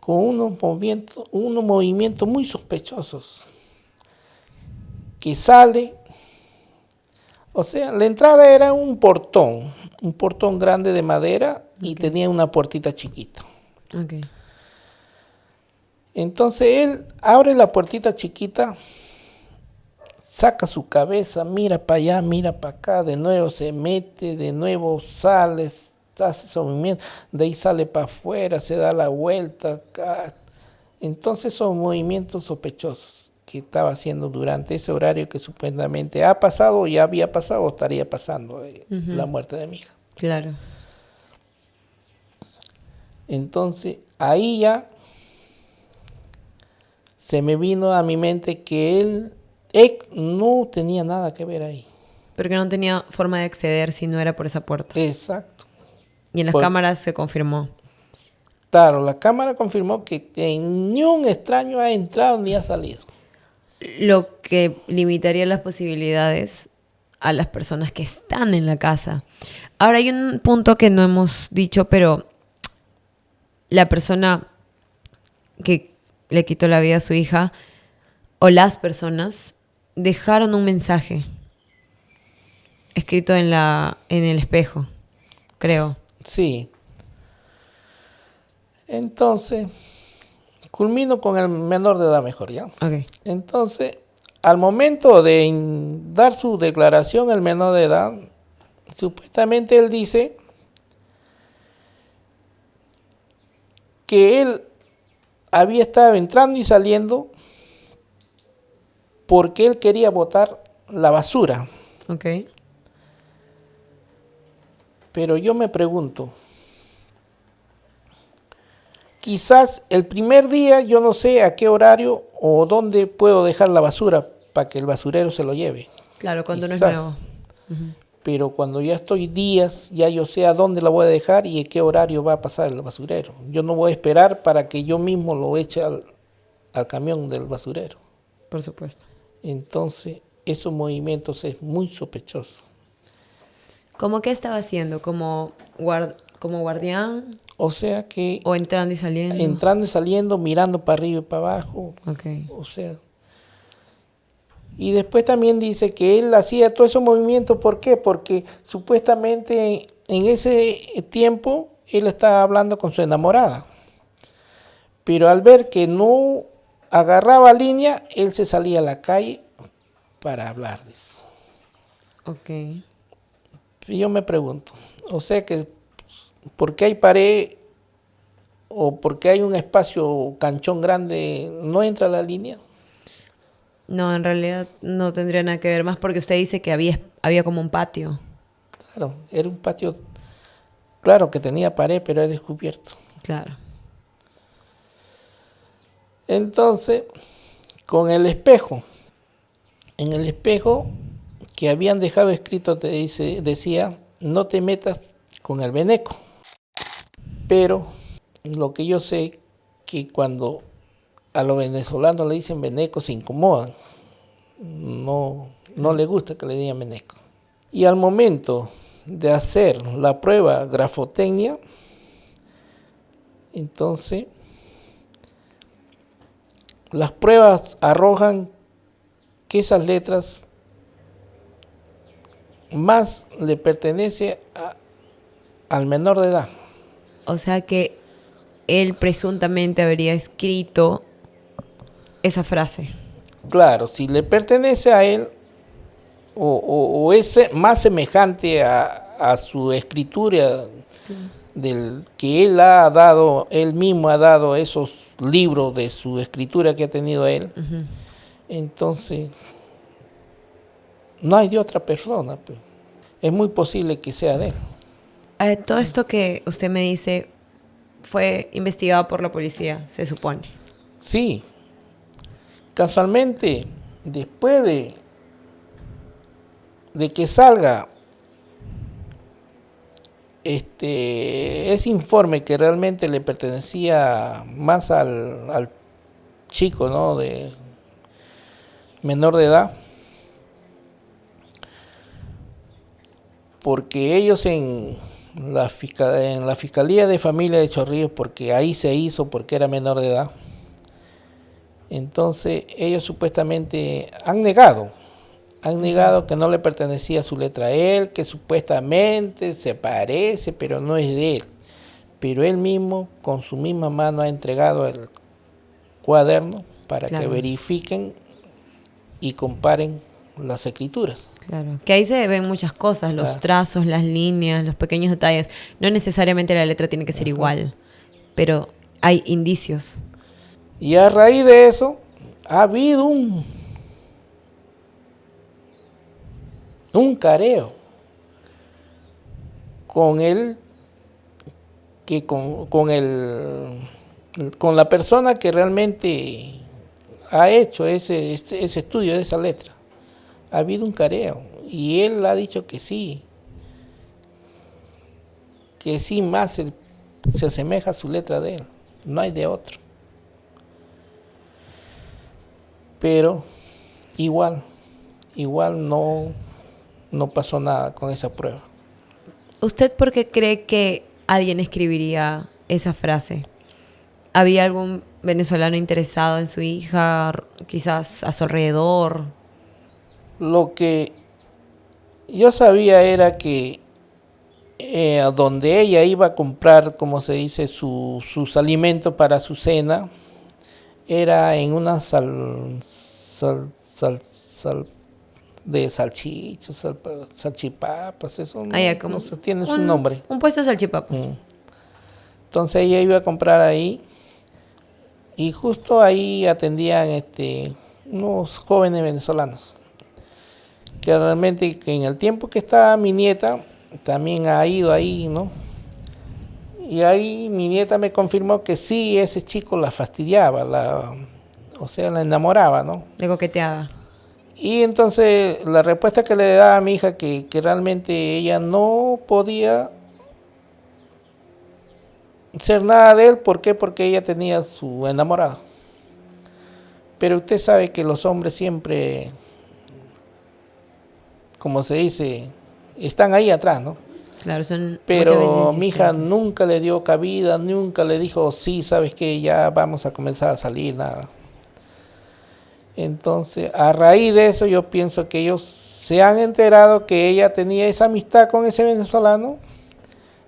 con unos movimientos muy sospechosos, que sale, o sea, la entrada era un portón grande de madera y tenía una puertita chiquita. Okay. Entonces él abre la puertita chiquita, saca su cabeza, mira para allá, mira para acá, de nuevo se mete, de nuevo sale, hace su movimiento, de ahí sale para afuera, se da la vuelta acá. Entonces son movimientos sospechosos que estaba haciendo durante ese horario que supuestamente ha pasado, ya había pasado o estaría pasando la muerte de mi hija. Claro. Entonces ahí ya se me vino a mi mente que él no tenía nada que ver ahí. Porque no tenía forma de acceder si no era por esa puerta. Exacto. Y en las cámaras se confirmó. Claro, la cámara confirmó que ni un extraño ha entrado ni ha salido. Lo que limitaría las posibilidades a las personas que están en la casa. Ahora hay un punto que no hemos dicho, pero la persona que le quitó la vida a su hija o las personas dejaron un mensaje escrito en el espejo, creo. Sí. Entonces, culmino con el menor de edad mejor, ¿ya? Okay. Entonces, al momento de dar su declaración, el menor de edad, supuestamente él dice que él había estado entrando y saliendo porque él quería botar la basura. Ok. Pero yo me pregunto, quizás el primer día yo no sé a qué horario o dónde puedo dejar la basura para que el basurero se lo lleve. Claro, cuando Quizás. no es nuevo. Ujú. Pero cuando ya estoy días, ya yo sé a dónde la voy a dejar y en qué horario va a pasar el basurero. Yo no voy a esperar para que yo mismo lo eche al camión del basurero. Por supuesto. Entonces, esos movimientos es muy sospechoso. ¿Cómo qué estaba haciendo? ¿Como guardián? O sea que ¿O entrando y saliendo? entrando y saliendo, mirando para arriba y para abajo. Ok. O sea. Y después también dice que él hacía todos esos movimientos. ¿Por qué? Porque supuestamente en ese tiempo él estaba hablando con su enamorada. Pero al ver que no agarraba línea, él se salía a la calle para hablarles. Ok. Y yo me pregunto, o sea que ¿por qué hay pared o porque hay un espacio canchón grande no entra la línea? No, en realidad no tendría nada que ver más porque usted dice que había como un patio. Claro, era un patio, claro que tenía pared, pero es descubierto. Claro. Entonces, con el espejo, en el espejo que habían dejado escrito decía, no te metas con el veneco. Pero lo que yo sé que cuando a los venezolanos le dicen veneco se incomodan, no le gusta que le digan veneco. Y al momento de hacer la prueba grafotecnia, entonces las pruebas arrojan que esas letras más le pertenece al menor de edad. O sea que él presuntamente habría escrito esa frase. Claro, si le pertenece a él o es más semejante a su escritura del que él ha dado, él mismo ha dado esos libros de su escritura que ha tenido él, Ujú. entonces no hay de otra persona, pues. Es muy posible que sea de él. Todo esto que usted me dice fue investigado por la policía, se supone. Sí, casualmente, después de que salga ese informe que realmente le pertenecía más al chico, ¿no?, de menor de edad, porque ellos en la Fiscalía de Familia de Chorrillos, porque ahí se hizo porque era menor de edad, entonces ellos supuestamente han negado que no le pertenecía su letra a él, que supuestamente se parece, pero no es de él. Pero él mismo, con su misma mano, ha entregado el cuaderno para que verifiquen y comparen las escrituras. Claro, que ahí se ven muchas cosas, los trazos, las líneas, los pequeños detalles. No necesariamente la letra tiene que ser igual, pero hay indicios. Y a raíz de eso, ha habido un careo con él, que con la persona que realmente ha hecho ese estudio de esa letra. Ha habido un careo y él ha dicho que sí más se asemeja a su letra de él, no hay de otro. Pero igual no pasó nada con esa prueba. ¿Usted por qué cree que alguien escribiría esa frase? ¿Había algún venezolano interesado en su hija, quizás a su alrededor? Lo que yo sabía era que donde ella iba a comprar, como se dice, sus alimentos para su cena, era en una de salchichas, salchipapas, eso no, ya, como no sé, tiene su nombre. Un puesto de salchipapas. Entonces ella iba a comprar ahí y justo ahí atendían unos jóvenes venezolanos. Que realmente que en el tiempo que estaba mi nieta también ha ido ahí, ¿no? Y ahí mi nieta me confirmó que sí, ese chico la fastidiaba, o sea, la enamoraba, ¿no? Le coqueteaba. Y entonces la respuesta que le daba a mi hija que realmente ella no podía ser nada de él, ¿por qué? Porque ella tenía su enamorado. Pero usted sabe que los hombres siempre, como se dice, están ahí atrás, ¿no? Claro, son muchas Pero veces mi hija insistentes. nunca le dio cabida, nunca le dijo, sí, sabes que ya vamos a comenzar a salir, nada. Entonces, a raíz de eso, yo pienso que ellos se han enterado que ella tenía esa amistad con ese venezolano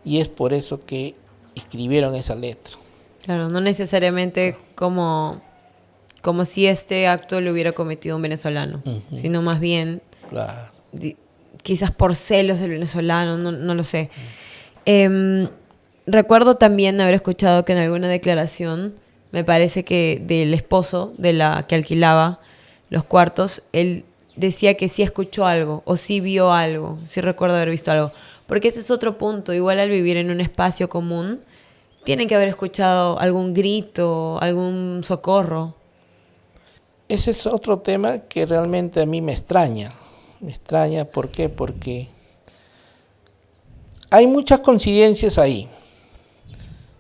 y es por eso que escribieron esa letra. Claro, no necesariamente como si este acto lo hubiera cometido un venezolano, sino más bien Claro. quizás por celos del venezolano, no lo sé. Recuerdo también haber escuchado que en alguna declaración, me parece que del esposo de la que alquilaba los cuartos, él decía que sí escuchó algo o sí vio algo, sí recuerdo haber visto algo. Porque ese es otro punto, igual al vivir en un espacio común, tienen que haber escuchado algún grito, algún socorro. Ese es otro tema que realmente a mí me extraña. Me extraña, ¿por qué? Porque hay muchas coincidencias ahí.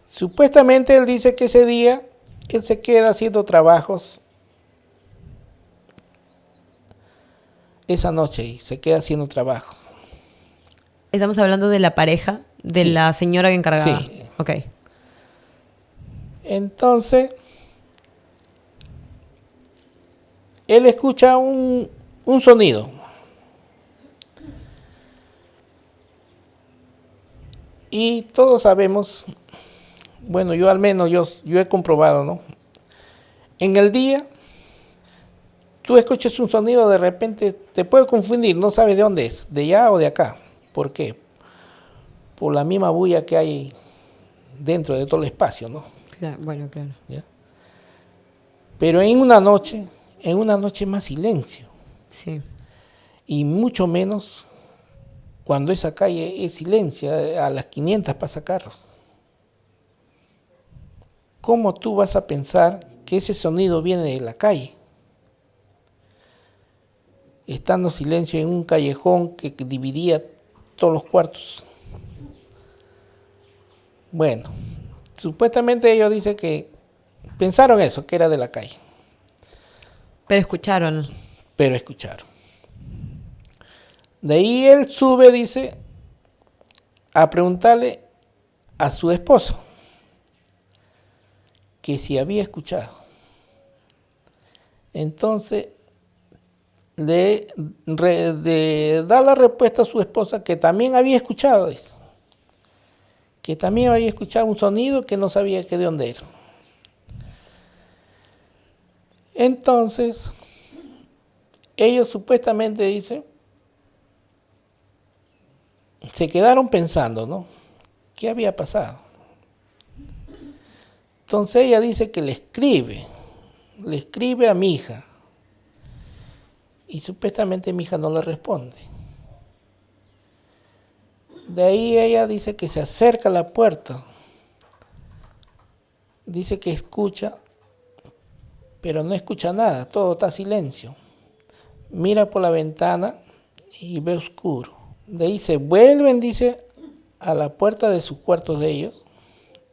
Supuestamente él dice que ese día él se queda haciendo trabajos esa noche y se queda haciendo trabajos. Estamos hablando de la pareja, de Sí. la señora que encargaba. Sí. Ok. Entonces, él escucha un sonido. Y todos sabemos, bueno, yo al menos, yo he comprobado, ¿no? En el día, tú escuchas un sonido, de repente te puede confundir, no sabes de dónde es, de allá o de acá. ¿Por qué? Por la misma bulla que hay dentro de todo el espacio, ¿no? Claro, bueno, claro. ¿Ya? Pero en una noche más silencio. Sí. Y mucho menos cuando esa calle es silencio, a las 500 pasacarros. ¿Cómo tú vas a pensar que ese sonido viene de la calle? Estando silencio en un callejón que dividía todos los cuartos. Bueno, supuestamente ellos dicen que pensaron eso, que era de la calle. Pero escucharon. Pero escucharon. De ahí él sube, dice, a preguntarle a su esposo que si había escuchado. Entonces, le da la respuesta a su esposa que también había escuchado eso. Que también había escuchado un sonido que no sabía que de dónde era. Entonces, ellos supuestamente dicen, se quedaron pensando, ¿no? ¿Qué había pasado? Entonces ella dice que le escribe a mi hija. Y supuestamente mi hija no le responde. De ahí ella dice que se acerca a la puerta. Dice que escucha, pero no escucha nada, todo está silencio. Mira por la ventana y ve oscuro. De ahí se vuelven, dice, a la puerta de sus cuartos de ellos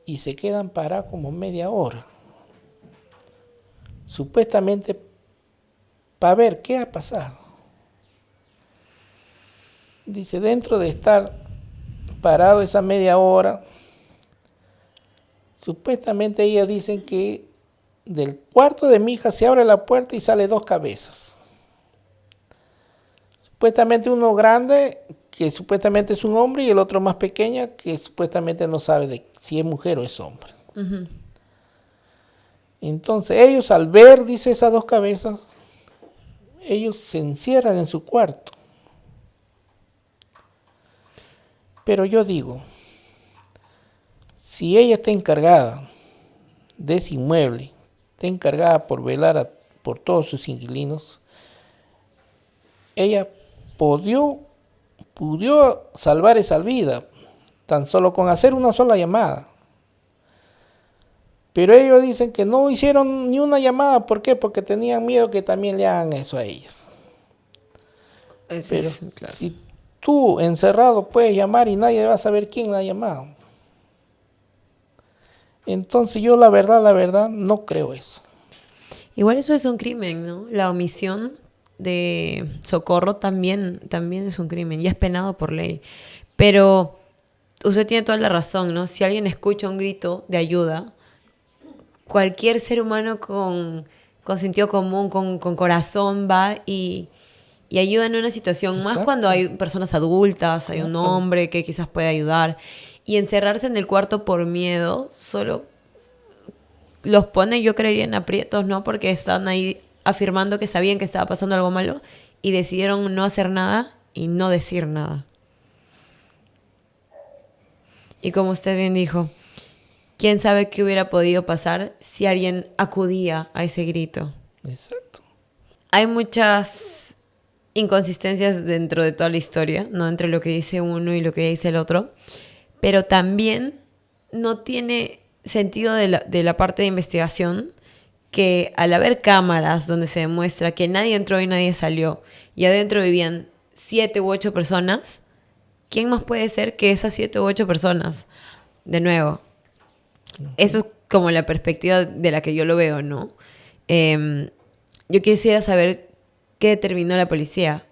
y se quedan parados como media hora. Supuestamente para ver qué ha pasado. Dice, dentro de estar parado esa media hora, supuestamente ellas dicen que del cuarto de mi hija se abre la puerta y sale dos cabezas. Supuestamente uno grande, que supuestamente es un hombre, y el otro más pequeña, que supuestamente no sabe de si es mujer o es hombre. Uh-huh. Entonces ellos al ver, dice, esas dos cabezas, ellos se encierran en su cuarto. Pero yo digo, si ella está encargada de ese inmueble, está encargada por velar por todos sus inquilinos, ella pudo salvar esa vida, tan solo con hacer una sola llamada. Pero ellos dicen que no hicieron ni una llamada. ¿Por qué? Porque tenían miedo que también le hagan eso a ellos. Pero claro, si tú encerrado puedes llamar y nadie va a saber quién la ha llamado. Entonces yo la verdad, no creo eso. Igual eso es un crimen, ¿no? La omisión de socorro también es un crimen y es penado por ley. Pero usted tiene toda la razón, ¿no? Si alguien escucha un grito de ayuda, cualquier ser humano con sentido común, con corazón va y ayuda en una situación. Exacto. Más cuando hay personas adultas, hay un hombre que quizás puede ayudar. Y encerrarse en el cuarto por miedo solo los pone, yo creería, en aprietos, ¿no? Porque están ahí afirmando que sabían que estaba pasando algo malo y decidieron no hacer nada y no decir nada. Y como usted bien dijo, ¿quién sabe qué hubiera podido pasar si alguien acudía a ese grito? Exacto. Hay muchas inconsistencias dentro de toda la historia, ¿no? Entre lo que dice uno y lo que dice el otro. Pero también no tiene sentido de la parte de investigación que al haber cámaras donde se demuestra que nadie entró y nadie salió y adentro vivían 7 u 8 personas, ¿quién más puede ser que esas 7 u 8 personas? De nuevo, eso es como la perspectiva de la que yo lo veo, ¿no? Yo quisiera saber qué determinó la policía.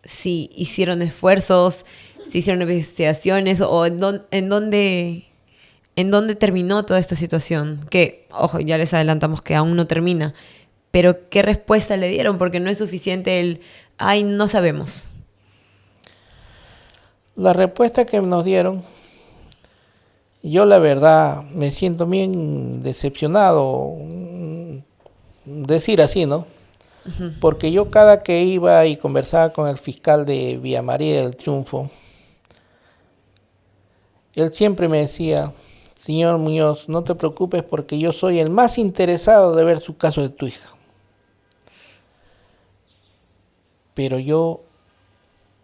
Si hicieron esfuerzos, si hicieron investigaciones o en dónde terminó toda esta situación. Que, ojo, ya les adelantamos que aún no termina. Pero ¿qué respuesta le dieron? Porque no es suficiente el, ay, no sabemos. La respuesta que nos dieron, yo la verdad me siento bien decepcionado, decir así, ¿no? Uh-huh. Porque yo cada que iba y conversaba con el fiscal de Villa María del Triunfo, él siempre me decía, señor Muñoz, no te preocupes porque yo soy el más interesado de ver su caso de tu hija. Pero yo,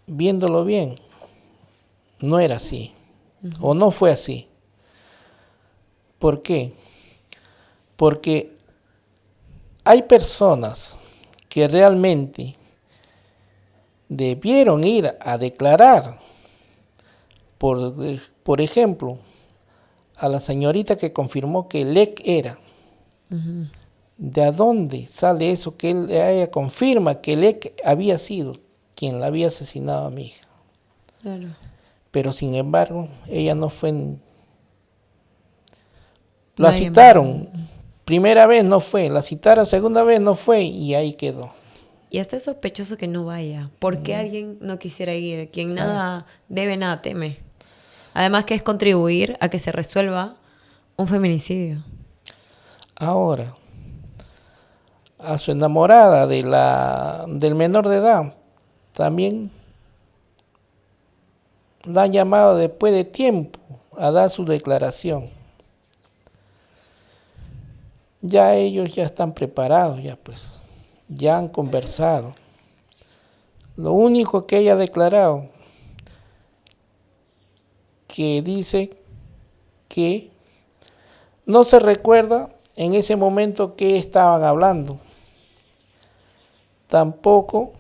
viéndolo bien, no era así, uh-huh, o no fue así. ¿Por qué? Porque hay personas que realmente debieron ir a declarar, por ejemplo, a la señorita que confirmó que Lek era. Uh-huh. ¿De dónde sale eso que ella confirma que Lek había sido quien la había asesinado a mi hija? Claro. Pero sin embargo, ella no fue. La citaron, primera vez no fue, la citaron segunda vez no fue y ahí quedó. Y hasta es sospechoso que no vaya. ¿Por qué alguien no quisiera ir? Quien nada debe, nada teme. Además que es contribuir a que se resuelva un feminicidio. Ahora, a su enamorada del menor de edad, también la han llamado después de tiempo a dar su declaración. Ya ellos ya están preparados, ya han conversado. Lo único que ella ha declarado, que dice que no se recuerda en ese momento que estaban hablando. Tampoco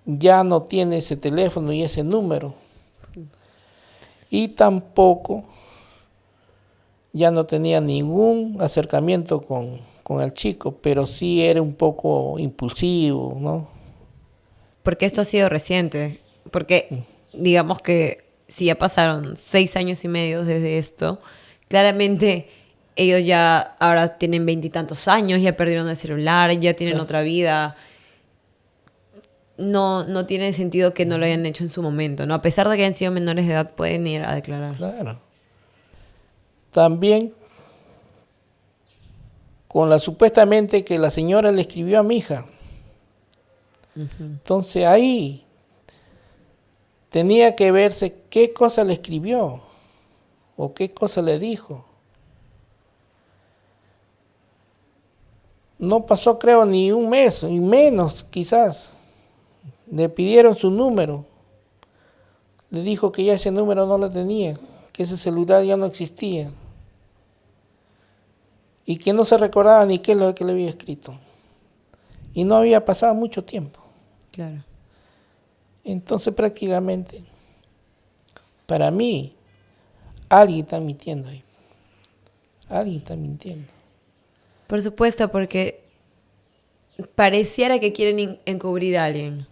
ya no tiene ese teléfono y ese número. Y tampoco ya no tenía ningún acercamiento con el chico, pero sí era un poco impulsivo, ¿no? Porque esto ha sido reciente. Porque digamos que si ya pasaron 6 años y medio desde esto, claramente ellos ya ahora tienen 20 y tantos años, ya perdieron el celular, ya tienen otra vida. No tiene sentido que no lo hayan hecho en su momento, ¿no? A pesar de que hayan sido menores de edad, pueden ir a declarar. Claro. También con la supuestamente que la señora le escribió a mi hija Entonces ahí tenía que verse qué cosa le escribió o qué cosa le dijo. No pasó, creo, ni un mes, y menos quizás. Le pidieron su número. Le dijo que ya ese número no lo tenía, que ese celular ya no existía. Y que no se recordaba ni qué es lo que le había escrito. Y no había pasado mucho tiempo. Claro. Entonces prácticamente, para mí, alguien está mintiendo ahí. Alguien está mintiendo. Por supuesto, porque pareciera que quieren encubrir a alguien,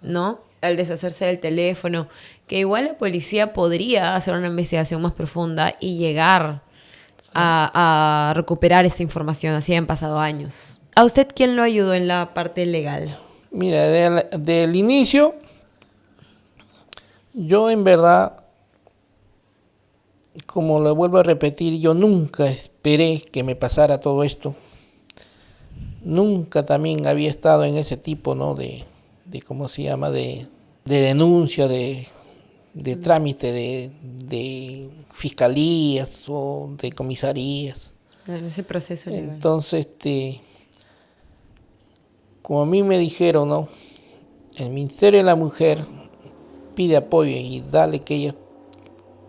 ¿no? Al deshacerse del teléfono, que igual la policía podría hacer una investigación más profunda y llegar a recuperar esa información, así han pasado años. ¿A usted quién lo ayudó en la parte legal? Mira, del inicio, yo en verdad, como lo vuelvo a repetir, yo nunca esperé que me pasara todo esto. Nunca también había estado en ese tipo, ¿no? de ¿cómo se llama? De denuncia, de trámite de fiscalías o de comisarías. En ese proceso legal. Entonces, como a mí me dijeron, ¿no? El Ministerio de la Mujer pide apoyo y dale que ellos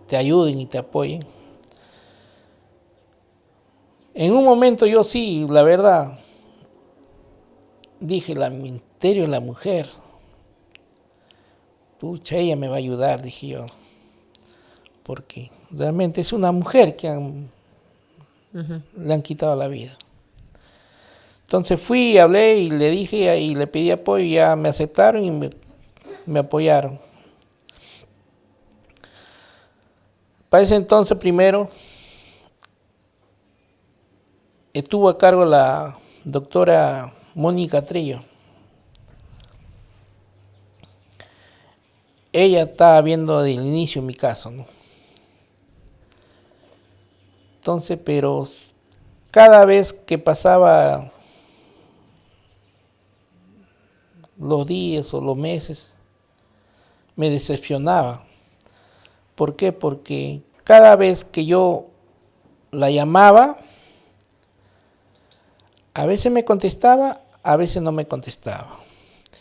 te ayuden y te apoyen. En un momento yo sí, la verdad, dije, el Ministerio de la Mujer, pucha, ella me va a ayudar, dije yo, porque realmente es una mujer que le han quitado la vida. Entonces fui, hablé y le dije y le pedí apoyo y ya me aceptaron y me apoyaron. Para ese entonces primero estuvo a cargo la doctora Mónica Trillo. Ella estaba viendo desde el inicio mi caso, ¿no? Entonces, pero cada vez que pasaba los días o los meses, me decepcionaba. ¿Por qué? Porque cada vez que yo la llamaba, a veces me contestaba, a veces no me contestaba.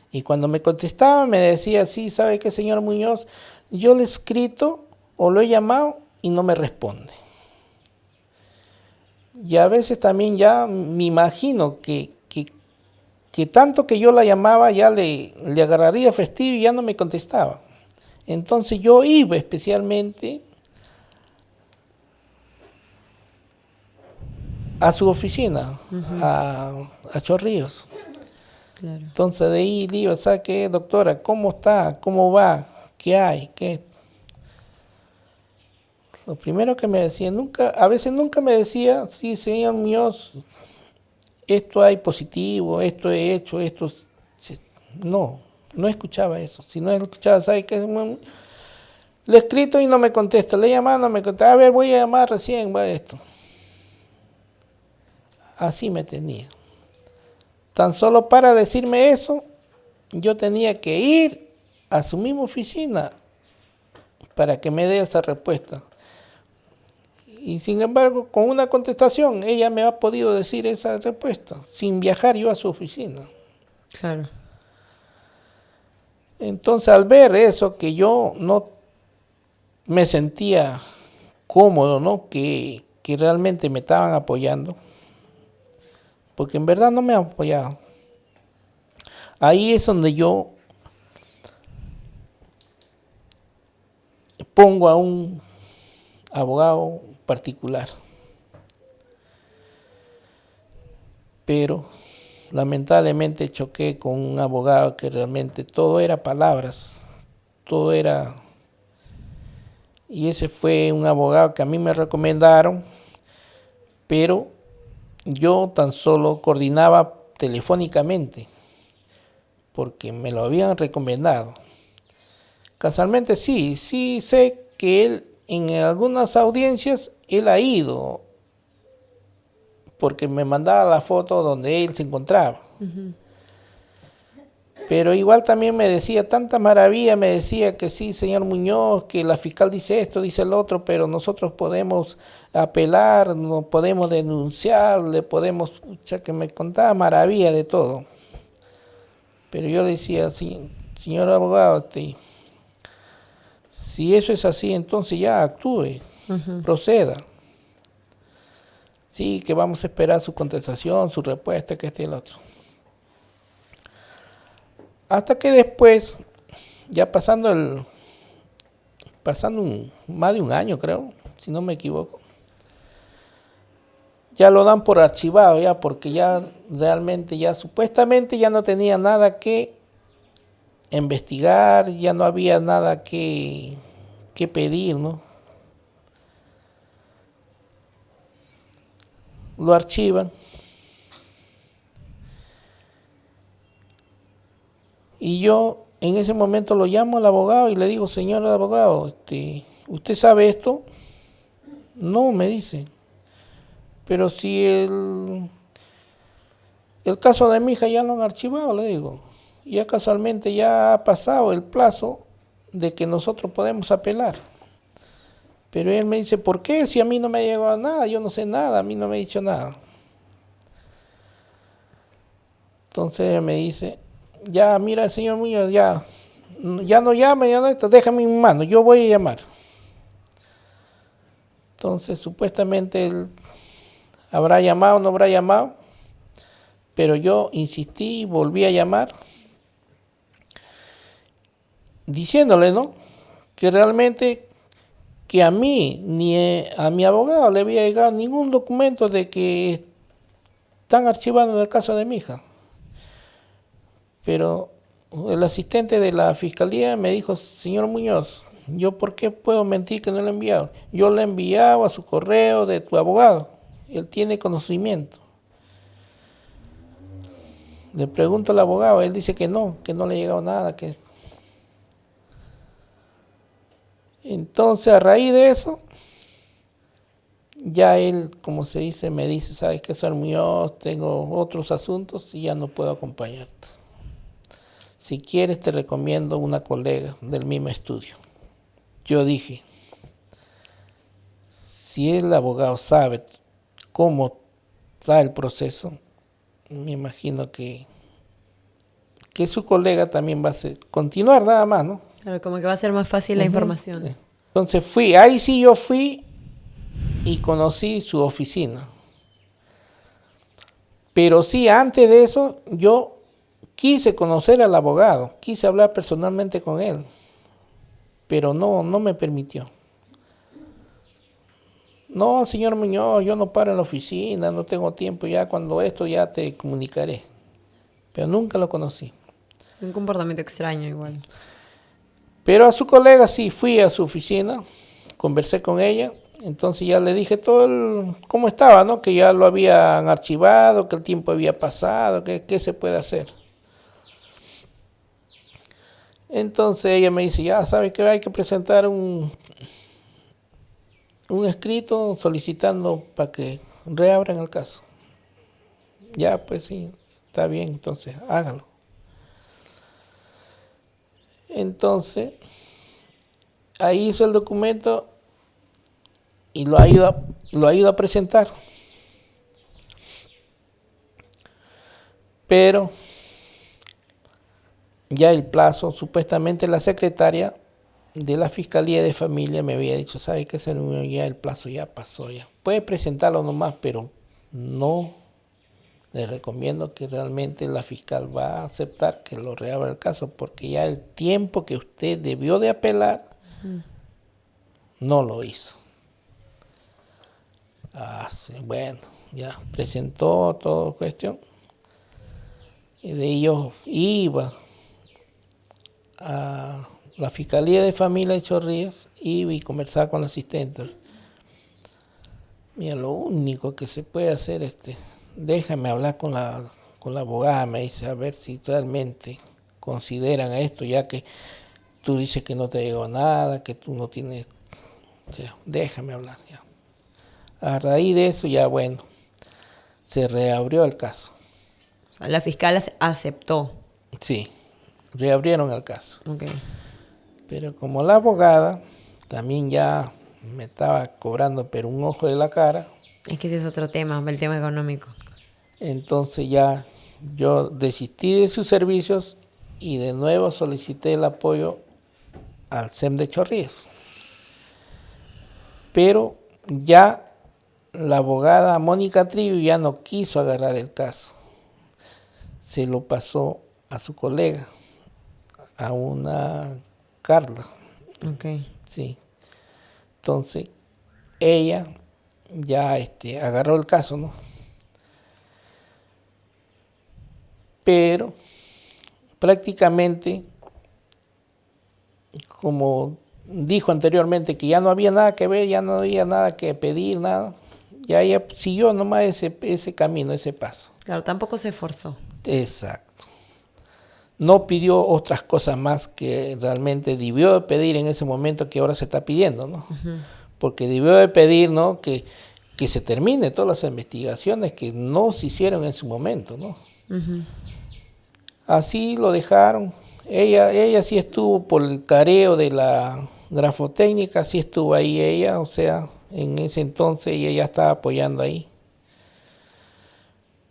Y cuando me contestaba me decía, sí, ¿sabe qué, señor Muñoz? Yo le he escrito o lo he llamado y no me responde. Y a veces también ya me imagino que tanto que yo la llamaba ya le agarraría fastidio y ya no me contestaba. Entonces yo iba especialmente a su oficina, a Chorrillos. Claro. Entonces de ahí le digo, ¿sabe qué, doctora? ¿Cómo está? ¿Cómo va? ¿Qué hay? ¿Qué? Lo primero que me decía, a veces nunca me decía, sí, señor Muñoz, esto hay positivo, esto he hecho, esto... No escuchaba eso. Si no escuchaba, ¿sabe qué? Le he escrito y no me contesta, le he llamado, no me contesta. A ver, voy a llamar recién, va esto. Así me tenía. Tan solo para decirme eso, yo tenía que ir a su misma oficina para que me dé esa respuesta. Y sin embargo, con una contestación, ella me ha podido decir esa respuesta, sin viajar yo a su oficina. Claro. Entonces, al ver eso, que yo no me sentía cómodo, ¿no? Que realmente me estaban apoyando, porque en verdad no me han apoyado. Ahí es donde yo pongo a un abogado particular. Pero lamentablemente choqué con un abogado que realmente todo era palabras, todo era... Y ese fue un abogado que a mí me recomendaron, pero yo tan solo coordinaba telefónicamente, porque me lo habían recomendado. Casualmente sí sé que él en algunas audiencias, él ha ido, porque me mandaba la foto donde él se encontraba. Pero igual también me decía tanta maravilla, me decía que sí, señor Muñoz, que la fiscal dice esto, dice el otro, pero nosotros podemos apelar, no podemos denunciar, le podemos, pucha, que me contaba maravilla de todo. Pero yo decía, sí, señor abogado, si eso es así, entonces ya actúe, proceda. Sí, que vamos a esperar su contestación, su respuesta, que este y el otro. Hasta que después, ya más de un año creo, si no me equivoco, ya lo dan por archivado ya, porque ya realmente ya supuestamente ya no tenía nada que investigar, ya no había nada que pedir, ¿no? Lo archivan. Y yo en ese momento lo llamo al abogado y le digo, señor abogado, ¿usted sabe esto? No, me dice. Pero si el caso de mi hija ya lo han archivado, le digo. Ya casualmente ya ha pasado el plazo de que nosotros podemos apelar. Pero él me dice, ¿por qué? Si a mí no me ha llegado nada, yo no sé nada, a mí no me ha dicho nada. Entonces me dice, ya mira señor Muñoz, ya no llame, ya no esto, déjame en mi mano, yo voy a llamar. Entonces supuestamente él habrá llamado, no habrá llamado, pero yo insistí, volví a llamar, diciéndole, ¿no? Que realmente que a mí ni a mi abogado le había llegado ningún documento de que están archivando el caso de mi hija. Pero el asistente de la fiscalía me dijo, señor Muñoz, ¿yo por qué puedo mentir que no le he enviado? Yo le he enviado a su correo de tu abogado, él tiene conocimiento. Le pregunto al abogado, él dice que no le ha llegado nada. Entonces, a raíz de eso, ya él, como se dice, me dice, ¿sabes qué, señor Muñoz? Tengo otros asuntos y ya no puedo acompañarte. Si quieres, te recomiendo una colega del mismo estudio. Yo dije, si el abogado sabe cómo está el proceso, me imagino que su colega también va a continuar nada más, ¿no? Claro, como que va a ser más fácil la información. Entonces ahí sí yo fui y conocí su oficina. Pero sí, antes de eso, yo quise conocer al abogado, quise hablar personalmente con él, pero no me permitió. No, señor Muñoz, yo no paro en la oficina, no tengo tiempo, ya cuando esto ya te comunicaré. Pero nunca lo conocí. Un comportamiento extraño igual. Pero a su colega sí, fui a su oficina, conversé con ella, entonces ya le dije todo cómo estaba, ¿no? Que ya lo habían archivado, que el tiempo había pasado, que qué se puede hacer. Entonces ella me dice, ya sabe que hay que presentar un escrito solicitando para que reabran el caso. Ya, pues sí, está bien, entonces hágalo. Entonces, ahí hizo el documento y lo ha ido a presentar. Pero ya el plazo, supuestamente la secretaria de la Fiscalía de Familia me había dicho, ¿sabe qué, señor? Ya el plazo ya pasó ya. Puede presentarlo nomás, pero no le recomiendo que realmente la fiscal va a aceptar que lo reabra el caso, porque ya el tiempo que usted debió de apelar, no lo hizo. Sí, bueno, ya presentó toda cuestión. Y de ello iba a la Fiscalía de Familia de Chorrillos, iba y conversaba con la asistente. Mira, lo único que se puede hacer déjame hablar con la abogada, me dice, a ver si realmente consideran esto, ya que tú dices que no te llegó nada, que tú no tienes, o sea, déjame hablar ya. A raíz de eso ya, bueno, se reabrió el caso. O sea, la fiscal aceptó. Sí. reabrieron el caso. Okay. Pero como la abogada también ya me estaba cobrando pero un ojo de la cara, Es que ese es otro tema, el tema económico. entonces ya yo desistí de sus servicios y de nuevo solicité el apoyo al SEM de Chorrillos. Pero ya la abogada Mónica Trillo ya no quiso agarrar el caso. Se lo pasó a su colega, a una Carla. Okay. Sí. Entonces, ella ya agarró el caso, ¿no? Pero prácticamente, como dijo anteriormente, que ya no había nada que ver, ya no había nada que pedir, nada, ya ella siguió nomás ese camino, ese paso. Claro, tampoco se esforzó. Exacto. No pidió otras cosas más que realmente debió de pedir en ese momento que ahora se está pidiendo, ¿no? Uh-huh. Porque debió de pedir, ¿no?, que se termine todas las investigaciones que no se hicieron en su momento, ¿no? Uh-huh. Así lo dejaron. Ella sí estuvo por el careo de la grafotécnica, sí estuvo ahí ella, o sea, en ese entonces ella ya estaba apoyando ahí.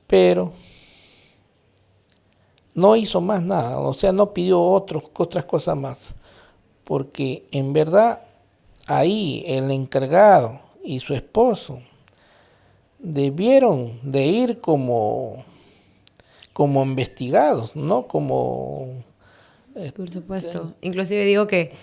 Pero no hizo más nada, o sea, no pidió otras cosas más. Porque en verdad ahí el encargado y su esposo debieron de ir como investigados, no como... Por supuesto. Inclusive digo que,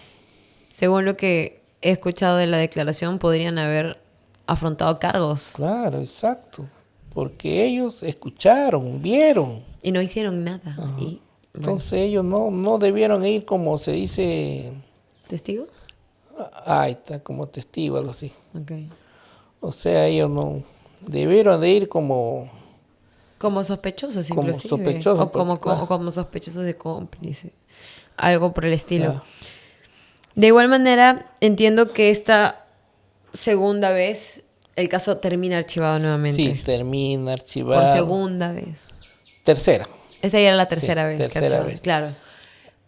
según lo que he escuchado de la declaración, podrían haber afrontado cargos. Claro, exacto. Porque ellos escucharon, vieron. Y no hicieron nada. Y, entonces ellos no debieron ir como se dice... ¿Testigo? Ahí está, como testigo, algo así. Okay. O sea, ellos no debieron de ir como sospechosos, inclusive. Sospechosos, o como sospechosos de cómplice. Algo por el estilo. Claro. De igual manera, entiendo que esta segunda vez el caso termina archivado nuevamente. Sí, termina archivado. Por segunda vez. Tercera. Esa ya era la tercera vez. Tercera vez. Claro.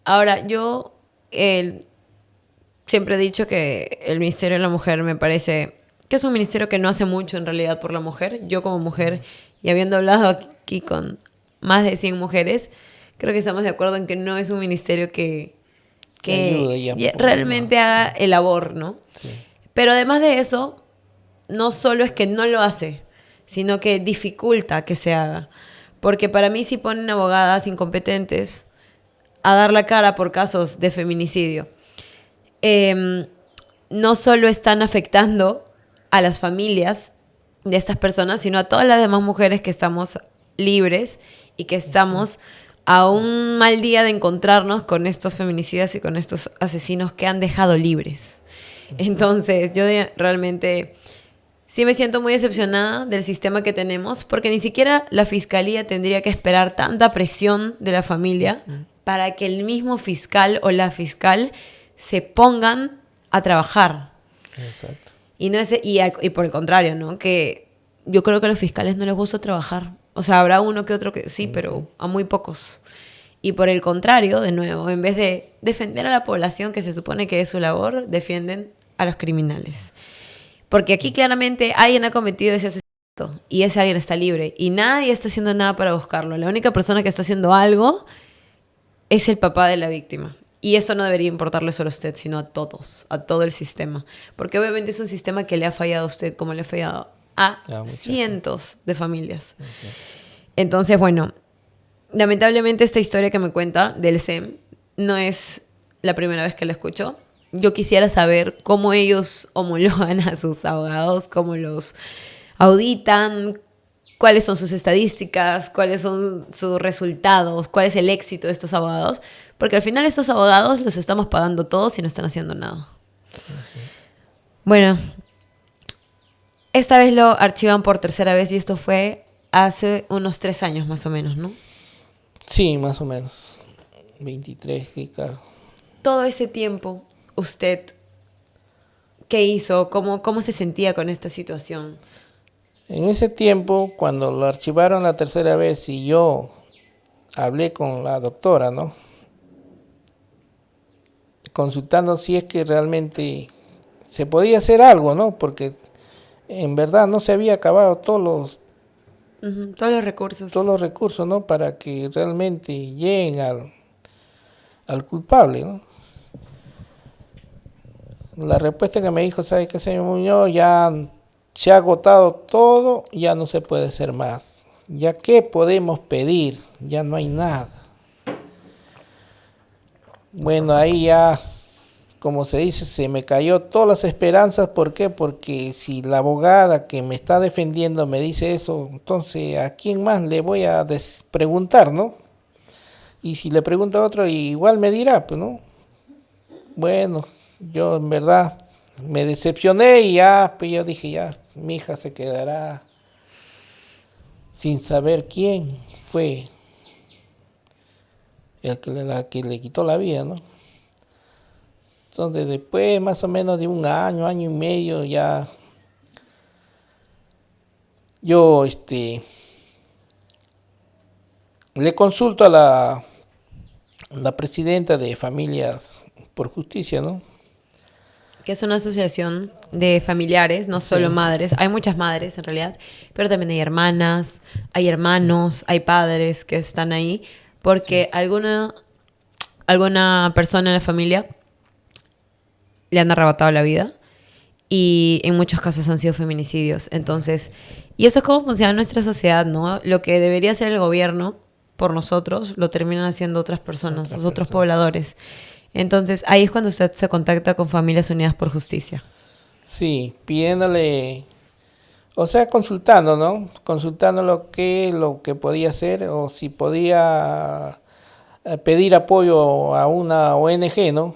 Ahora, yo siempre he dicho que el Ministerio de la Mujer me parece que es un ministerio que no hace mucho en realidad por la mujer. Yo como mujer, y habiendo hablado aquí con más de 100 mujeres, creo que estamos de acuerdo en que no es un ministerio que realmente haga el labor, ¿no? Sí. Pero además de eso, no solo es que no lo hace, sino que dificulta que se haga. Porque para mí si ponen abogadas incompetentes a dar la cara por casos de feminicidio, no solo están afectando a las familias de estas personas, sino a todas las demás mujeres que estamos libres y que estamos a un mal día de encontrarnos con estos feminicidas y con estos asesinos que han dejado libres. Entonces, yo realmente sí me siento muy decepcionada del sistema que tenemos, porque ni siquiera la fiscalía tendría que esperar tanta presión de la familia para que el mismo fiscal o la fiscal se pongan a trabajar. Exacto. Y por el contrario, ¿no? Que yo creo que a los fiscales no les gusta trabajar. O sea, habrá uno que otro que sí, pero a muy pocos. Y por el contrario, de nuevo, en vez de defender a la población, que se supone que es su labor, defienden a los criminales. Porque aquí claramente alguien ha cometido ese asesinato y ese alguien está libre y nadie está haciendo nada para buscarlo. La única persona que está haciendo algo es el papá de la víctima. Y esto no debería importarle solo a usted, sino a todos, a todo el sistema. Porque obviamente es un sistema que le ha fallado a usted, como le ha fallado a cientos de familias. Okay. Entonces, bueno, lamentablemente esta historia que me cuenta del SEM no es la primera vez que la escucho. Yo quisiera saber cómo ellos homologan a sus abogados, cómo los auditan, cuáles son sus estadísticas, cuáles son sus resultados, cuál es el éxito de estos abogados, porque al final estos abogados los estamos pagando todos y no están haciendo nada. Okay. Bueno, esta vez lo archivan por tercera vez y esto fue hace unos 3 años más o menos, ¿no? Sí, más o menos. 23, sí, claro. Todo ese tiempo, ¿usted qué hizo? ¿Cómo se sentía con esta situación? En ese tiempo, cuando lo archivaron la tercera vez y yo hablé con la doctora, ¿no? consultando si es que realmente se podía hacer algo, ¿no? Porque en verdad no se había acabado todos los recursos, ¿no? Para que realmente lleguen al culpable, ¿no? La respuesta que me dijo, ¿sabe qué, señor Muñoz? Ya se ha agotado todo, ya no se puede hacer más. ¿Ya qué podemos pedir? Ya no hay nada. Bueno, ahí ya, como se dice, se me cayó todas las esperanzas. ¿Por qué? Porque si la abogada que me está defendiendo me dice eso, entonces ¿a quién más le voy a preguntar, no? Y si le pregunto a otro, igual me dirá, pues, ¿no? Bueno, yo en verdad me decepcioné y ya, pues yo dije, ya, mi hija se quedará sin saber quién fue la que le quitó la vida, ¿no? Entonces después más o menos de un año, año y medio, ya yo le consulto a la presidenta de Familias por Justicia, ¿no? Que es una asociación de familiares, no solo Sí. madres. Hay muchas madres en realidad, pero también hay hermanas, hay hermanos, hay padres que están ahí, porque alguna persona en la familia le han arrebatado la vida y en muchos casos han sido feminicidios. Entonces, y eso es cómo funciona nuestra sociedad, ¿no? Lo que debería hacer el gobierno por nosotros, lo terminan haciendo otras personas, los otros pobladores. Entonces, ahí es cuando usted se contacta con Familias Unidas por Justicia. Sí, pidiéndole, o sea, consultando, ¿no? Consultando lo que podía hacer o si podía pedir apoyo a una ONG, ¿no?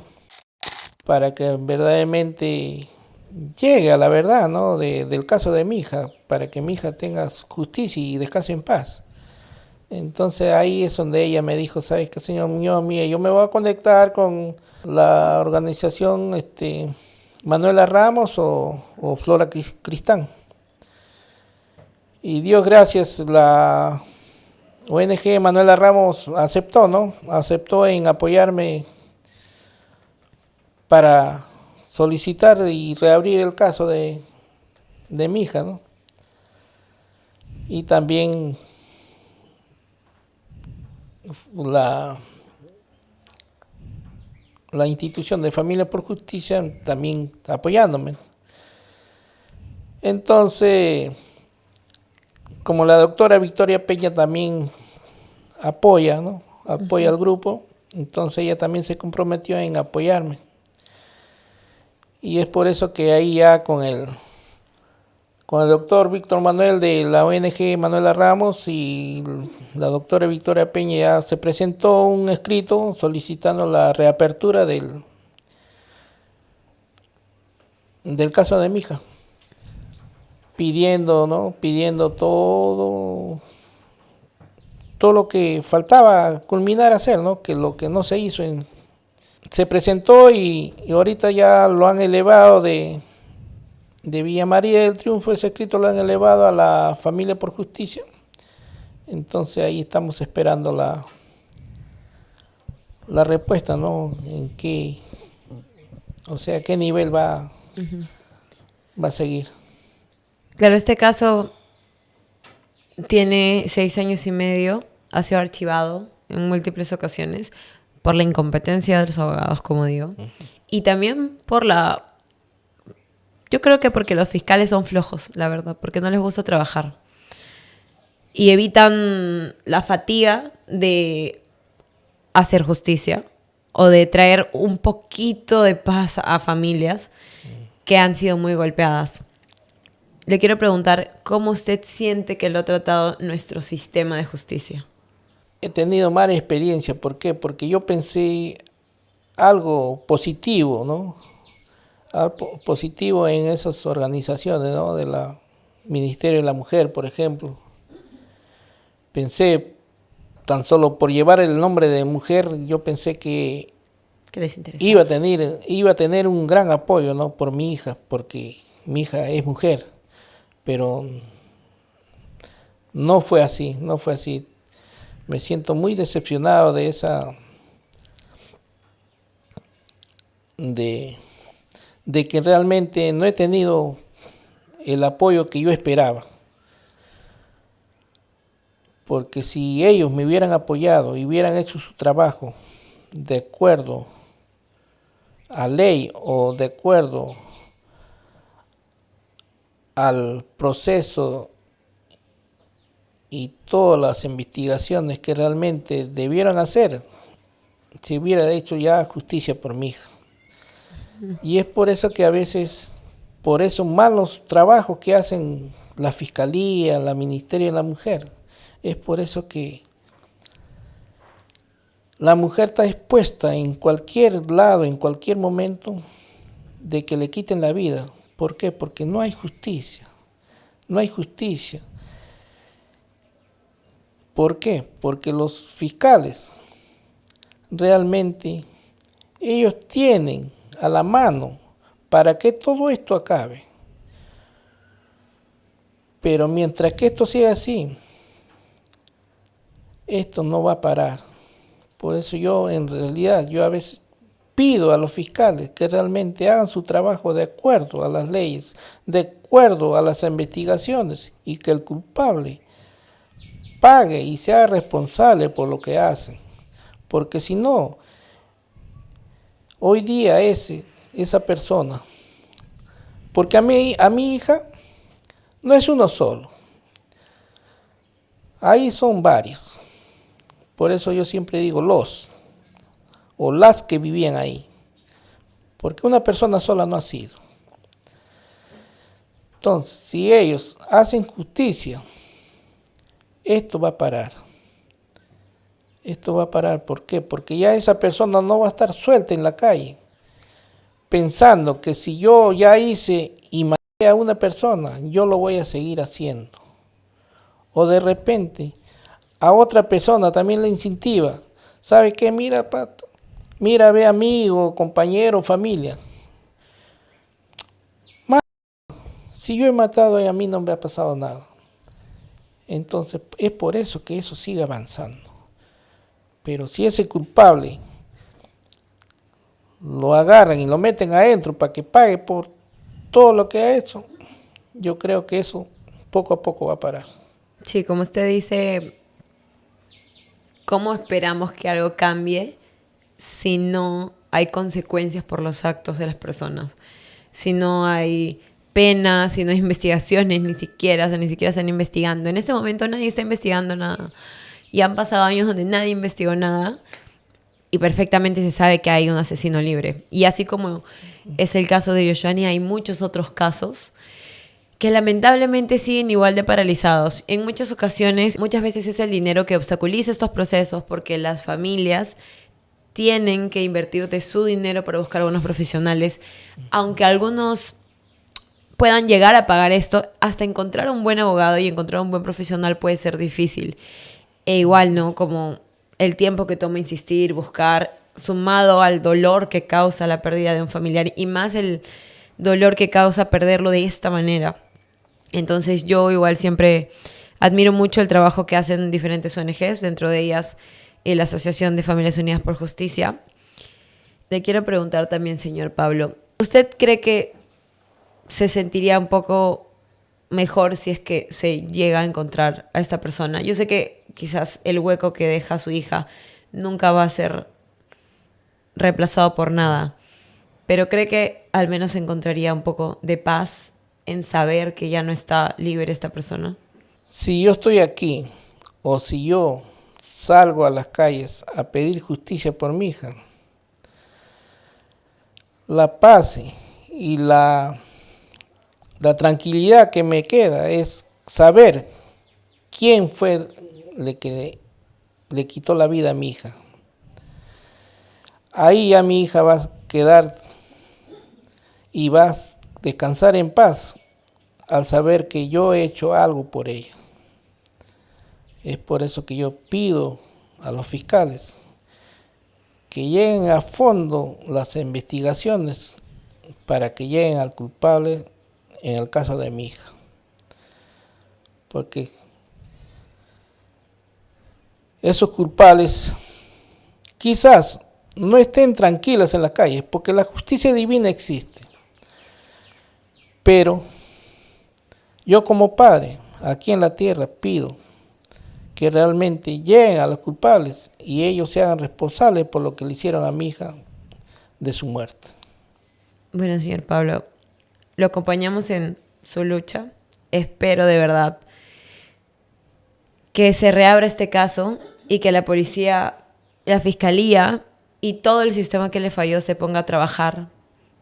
Para que verdaderamente llegue a la verdad, ¿no? Del caso de mi hija, para que mi hija tenga justicia y descanse en paz. Entonces ahí es donde ella me dijo, ¿sabes qué, señor Muñoz? Mire, yo me voy a conectar con la organización Manuela Ramos o Flora Cristán. Y Dios gracias, la ONG Manuela Ramos aceptó, ¿no? Aceptó en apoyarme para solicitar y reabrir el caso de mi hija, ¿no? Y también la institución de Familia por Justicia también apoyándome. Entonces, como la doctora Victoria Peña también apoya, ¿no? Apoya al grupo, entonces ella también se comprometió en apoyarme. Y es por eso que ahí ya con el doctor Víctor Manuel de la ONG Manuela Ramos y la doctora Victoria Peña ya se presentó un escrito solicitando la reapertura del caso de mi hija, pidiendo, ¿no? Pidiendo todo lo que faltaba culminar a hacer, ¿no? Que lo que no se hizo se presentó y ahorita ya lo han elevado de Villa María del Triunfo, ese escrito lo han elevado a la Familia por Justicia. Entonces ahí estamos esperando la respuesta, ¿no? En qué, o sea, qué nivel va a seguir. Claro, este caso tiene 6 años y medio, ha sido archivado en múltiples ocasiones por la incompetencia de los abogados, como digo, y también yo creo que porque los fiscales son flojos, la verdad, porque no les gusta trabajar y evitan la fatiga de hacer justicia o de traer un poquito de paz a familias que han sido muy golpeadas. Le quiero preguntar, ¿cómo usted siente que lo ha tratado nuestro sistema de justicia? He tenido mala experiencia, ¿por qué? Porque yo pensé algo positivo, ¿no? Algo positivo en esas organizaciones, ¿no? De la Ministerio de la Mujer, por ejemplo. Pensé, tan solo por llevar el nombre de mujer, yo pensé que les interesa. iba a tener un gran apoyo, ¿no? Por mi hija, porque mi hija es mujer, pero no fue así. Me siento muy decepcionado de de, de que realmente no he tenido el apoyo que yo esperaba. Porque si ellos me hubieran apoyado y hubieran hecho su trabajo de acuerdo a ley o de acuerdo al proceso y todas las investigaciones que realmente debieron hacer, se hubiera hecho ya justicia por mi hija. Y es por eso que a veces, por esos malos trabajos que hacen la Fiscalía, la Ministerio de la Mujer, es por eso que la mujer está expuesta en cualquier lado, en cualquier momento, de que le quiten la vida. ¿Por qué? Porque no hay justicia. No hay justicia. ¿Por qué? Porque los fiscales realmente, ellos tienen a la mano para que todo esto acabe. Pero mientras que esto siga así, esto no va a parar. Por eso yo a veces pido a los fiscales que realmente hagan su trabajo de acuerdo a las leyes, de acuerdo a las investigaciones, y que el culpable pague y sea responsable por lo que hace. Porque si no, hoy día esa persona, porque a mi hija no es uno solo, ahí son varios. Por eso yo siempre digo los o las que vivían ahí, porque una persona sola no ha sido. Entonces, si ellos hacen justicia, esto va a parar. Esto va a parar, ¿por qué? Porque ya esa persona no va a estar suelta en la calle, pensando que si yo ya hice y maté a una persona, yo lo voy a seguir haciendo. O de repente, a otra persona también le incentiva. ¿Sabe qué? Mira, Pato, mira, ve amigo, compañero, familia. Si yo he matado y a mí no me ha pasado nada. Entonces es por eso que eso sigue avanzando. Pero si ese culpable lo agarran y lo meten adentro para que pague por todo lo que ha hecho, yo creo que eso poco a poco va a parar. Sí, como usted dice, ¿cómo esperamos que algo cambie si no hay consecuencias por los actos de las personas? Si no hay penas, si no hay investigaciones, ni siquiera están investigando. En ese momento nadie está investigando nada. Y han pasado años donde nadie investigó nada y perfectamente se sabe que hay un asesino libre. Y así como es el caso de Yoshani, hay muchos otros casos que lamentablemente siguen igual de paralizados. En muchas ocasiones, muchas veces es el dinero que obstaculiza estos procesos porque las familias tienen que invertir de su dinero para buscar buenos profesionales, aunque algunos puedan llegar a pagar esto, hasta encontrar un buen abogado y encontrar un buen profesional puede ser difícil. E igual, ¿no? Como el tiempo que toma insistir, buscar, sumado al dolor que causa la pérdida de un familiar y más el dolor que causa perderlo de esta manera. Entonces yo igual siempre admiro mucho el trabajo que hacen diferentes ONGs, dentro de ellas la Asociación de Familias Unidas por Justicia. Le quiero preguntar también, señor Pablo, ¿usted cree que se sentiría un poco mejor si es que se llega a encontrar a esta persona? Yo sé que quizás el hueco que deja a su hija nunca va a ser reemplazado por nada, pero ¿cree que al menos encontraría un poco de paz en saber que ya no está libre esta persona? Si yo estoy aquí o si yo salgo a las calles a pedir justicia por mi hija, la paz y la tranquilidad que me queda es saber quién fue el que le quitó la vida a mi hija. Ahí ya mi hija va a quedar y va a descansar en paz al saber que yo he hecho algo por ella. Es por eso que yo pido a los fiscales que lleguen a fondo las investigaciones para que lleguen al culpable en el caso de mi hija. Porque esos culpables quizás no estén tranquilas en las calles, porque la justicia divina existe. Pero yo como padre, aquí en la tierra, pido que realmente lleguen a los culpables y ellos se hagan responsables por lo que le hicieron a mi hija de su muerte. Bueno, señor Pablo, lo acompañamos en su lucha. Espero de verdad que se reabra este caso y que la policía, la fiscalía y todo el sistema que le falló se ponga a trabajar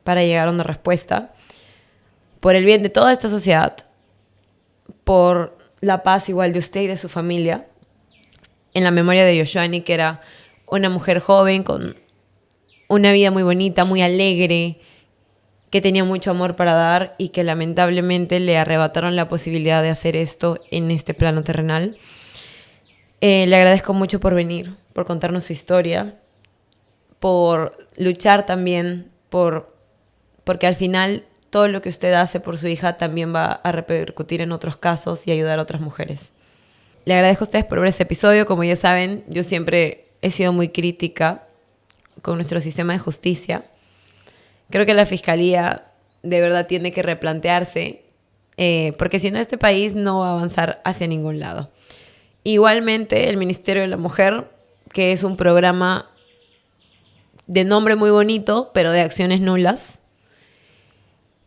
para llegar a una respuesta por el bien de toda esta sociedad, por la paz igual de usted y de su familia, en la memoria de Yoshani, que era una mujer joven con una vida muy bonita, muy alegre, que tenía mucho amor para dar y que lamentablemente le arrebataron la posibilidad de hacer esto en este plano terrenal. Le agradezco mucho por venir, por contarnos su historia, por luchar también, porque al final todo lo que usted hace por su hija también va a repercutir en otros casos y ayudar a otras mujeres. Le agradezco a ustedes por ver este episodio. Como ya saben, yo siempre he sido muy crítica con nuestro sistema de justicia. Creo que la fiscalía de verdad tiene que replantearse, porque si no, este país no va a avanzar hacia ningún lado. Igualmente, el Ministerio de la Mujer, que es un programa de nombre muy bonito, pero de acciones nulas.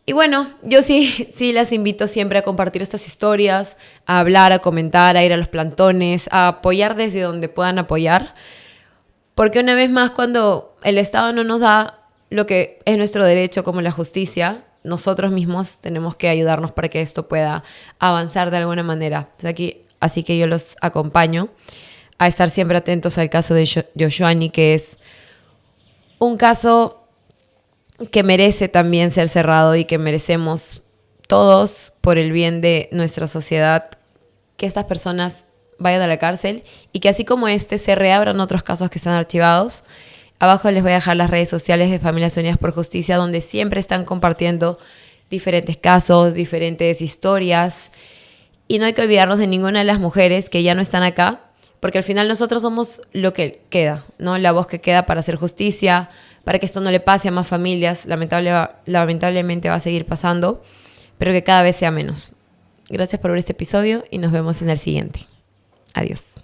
Y bueno, yo sí las invito siempre a compartir estas historias, a hablar, a comentar, a ir a los plantones, a apoyar desde donde puedan apoyar. Porque una vez más, cuando el Estado no nos da lo que es nuestro derecho, como la justicia, nosotros mismos tenemos que ayudarnos para que esto pueda avanzar de alguna manera. Así que yo los acompaño a estar siempre atentos al caso de Yoshani, que es un caso que merece también ser cerrado y que merecemos todos, por el bien de nuestra sociedad, que estas personas vayan a la cárcel y que así como se reabran otros casos que están archivados. Abajo les voy a dejar las redes sociales de Familias Unidas por Justicia, donde siempre están compartiendo diferentes casos, diferentes historias. Y no hay que olvidarnos de ninguna de las mujeres que ya no están acá, porque al final nosotros somos lo que queda, ¿no? La voz que queda para hacer justicia, para que esto no le pase a más familias. Lamentablemente va a seguir pasando, pero que cada vez sea menos. Gracias por ver este episodio y nos vemos en el siguiente. Adiós.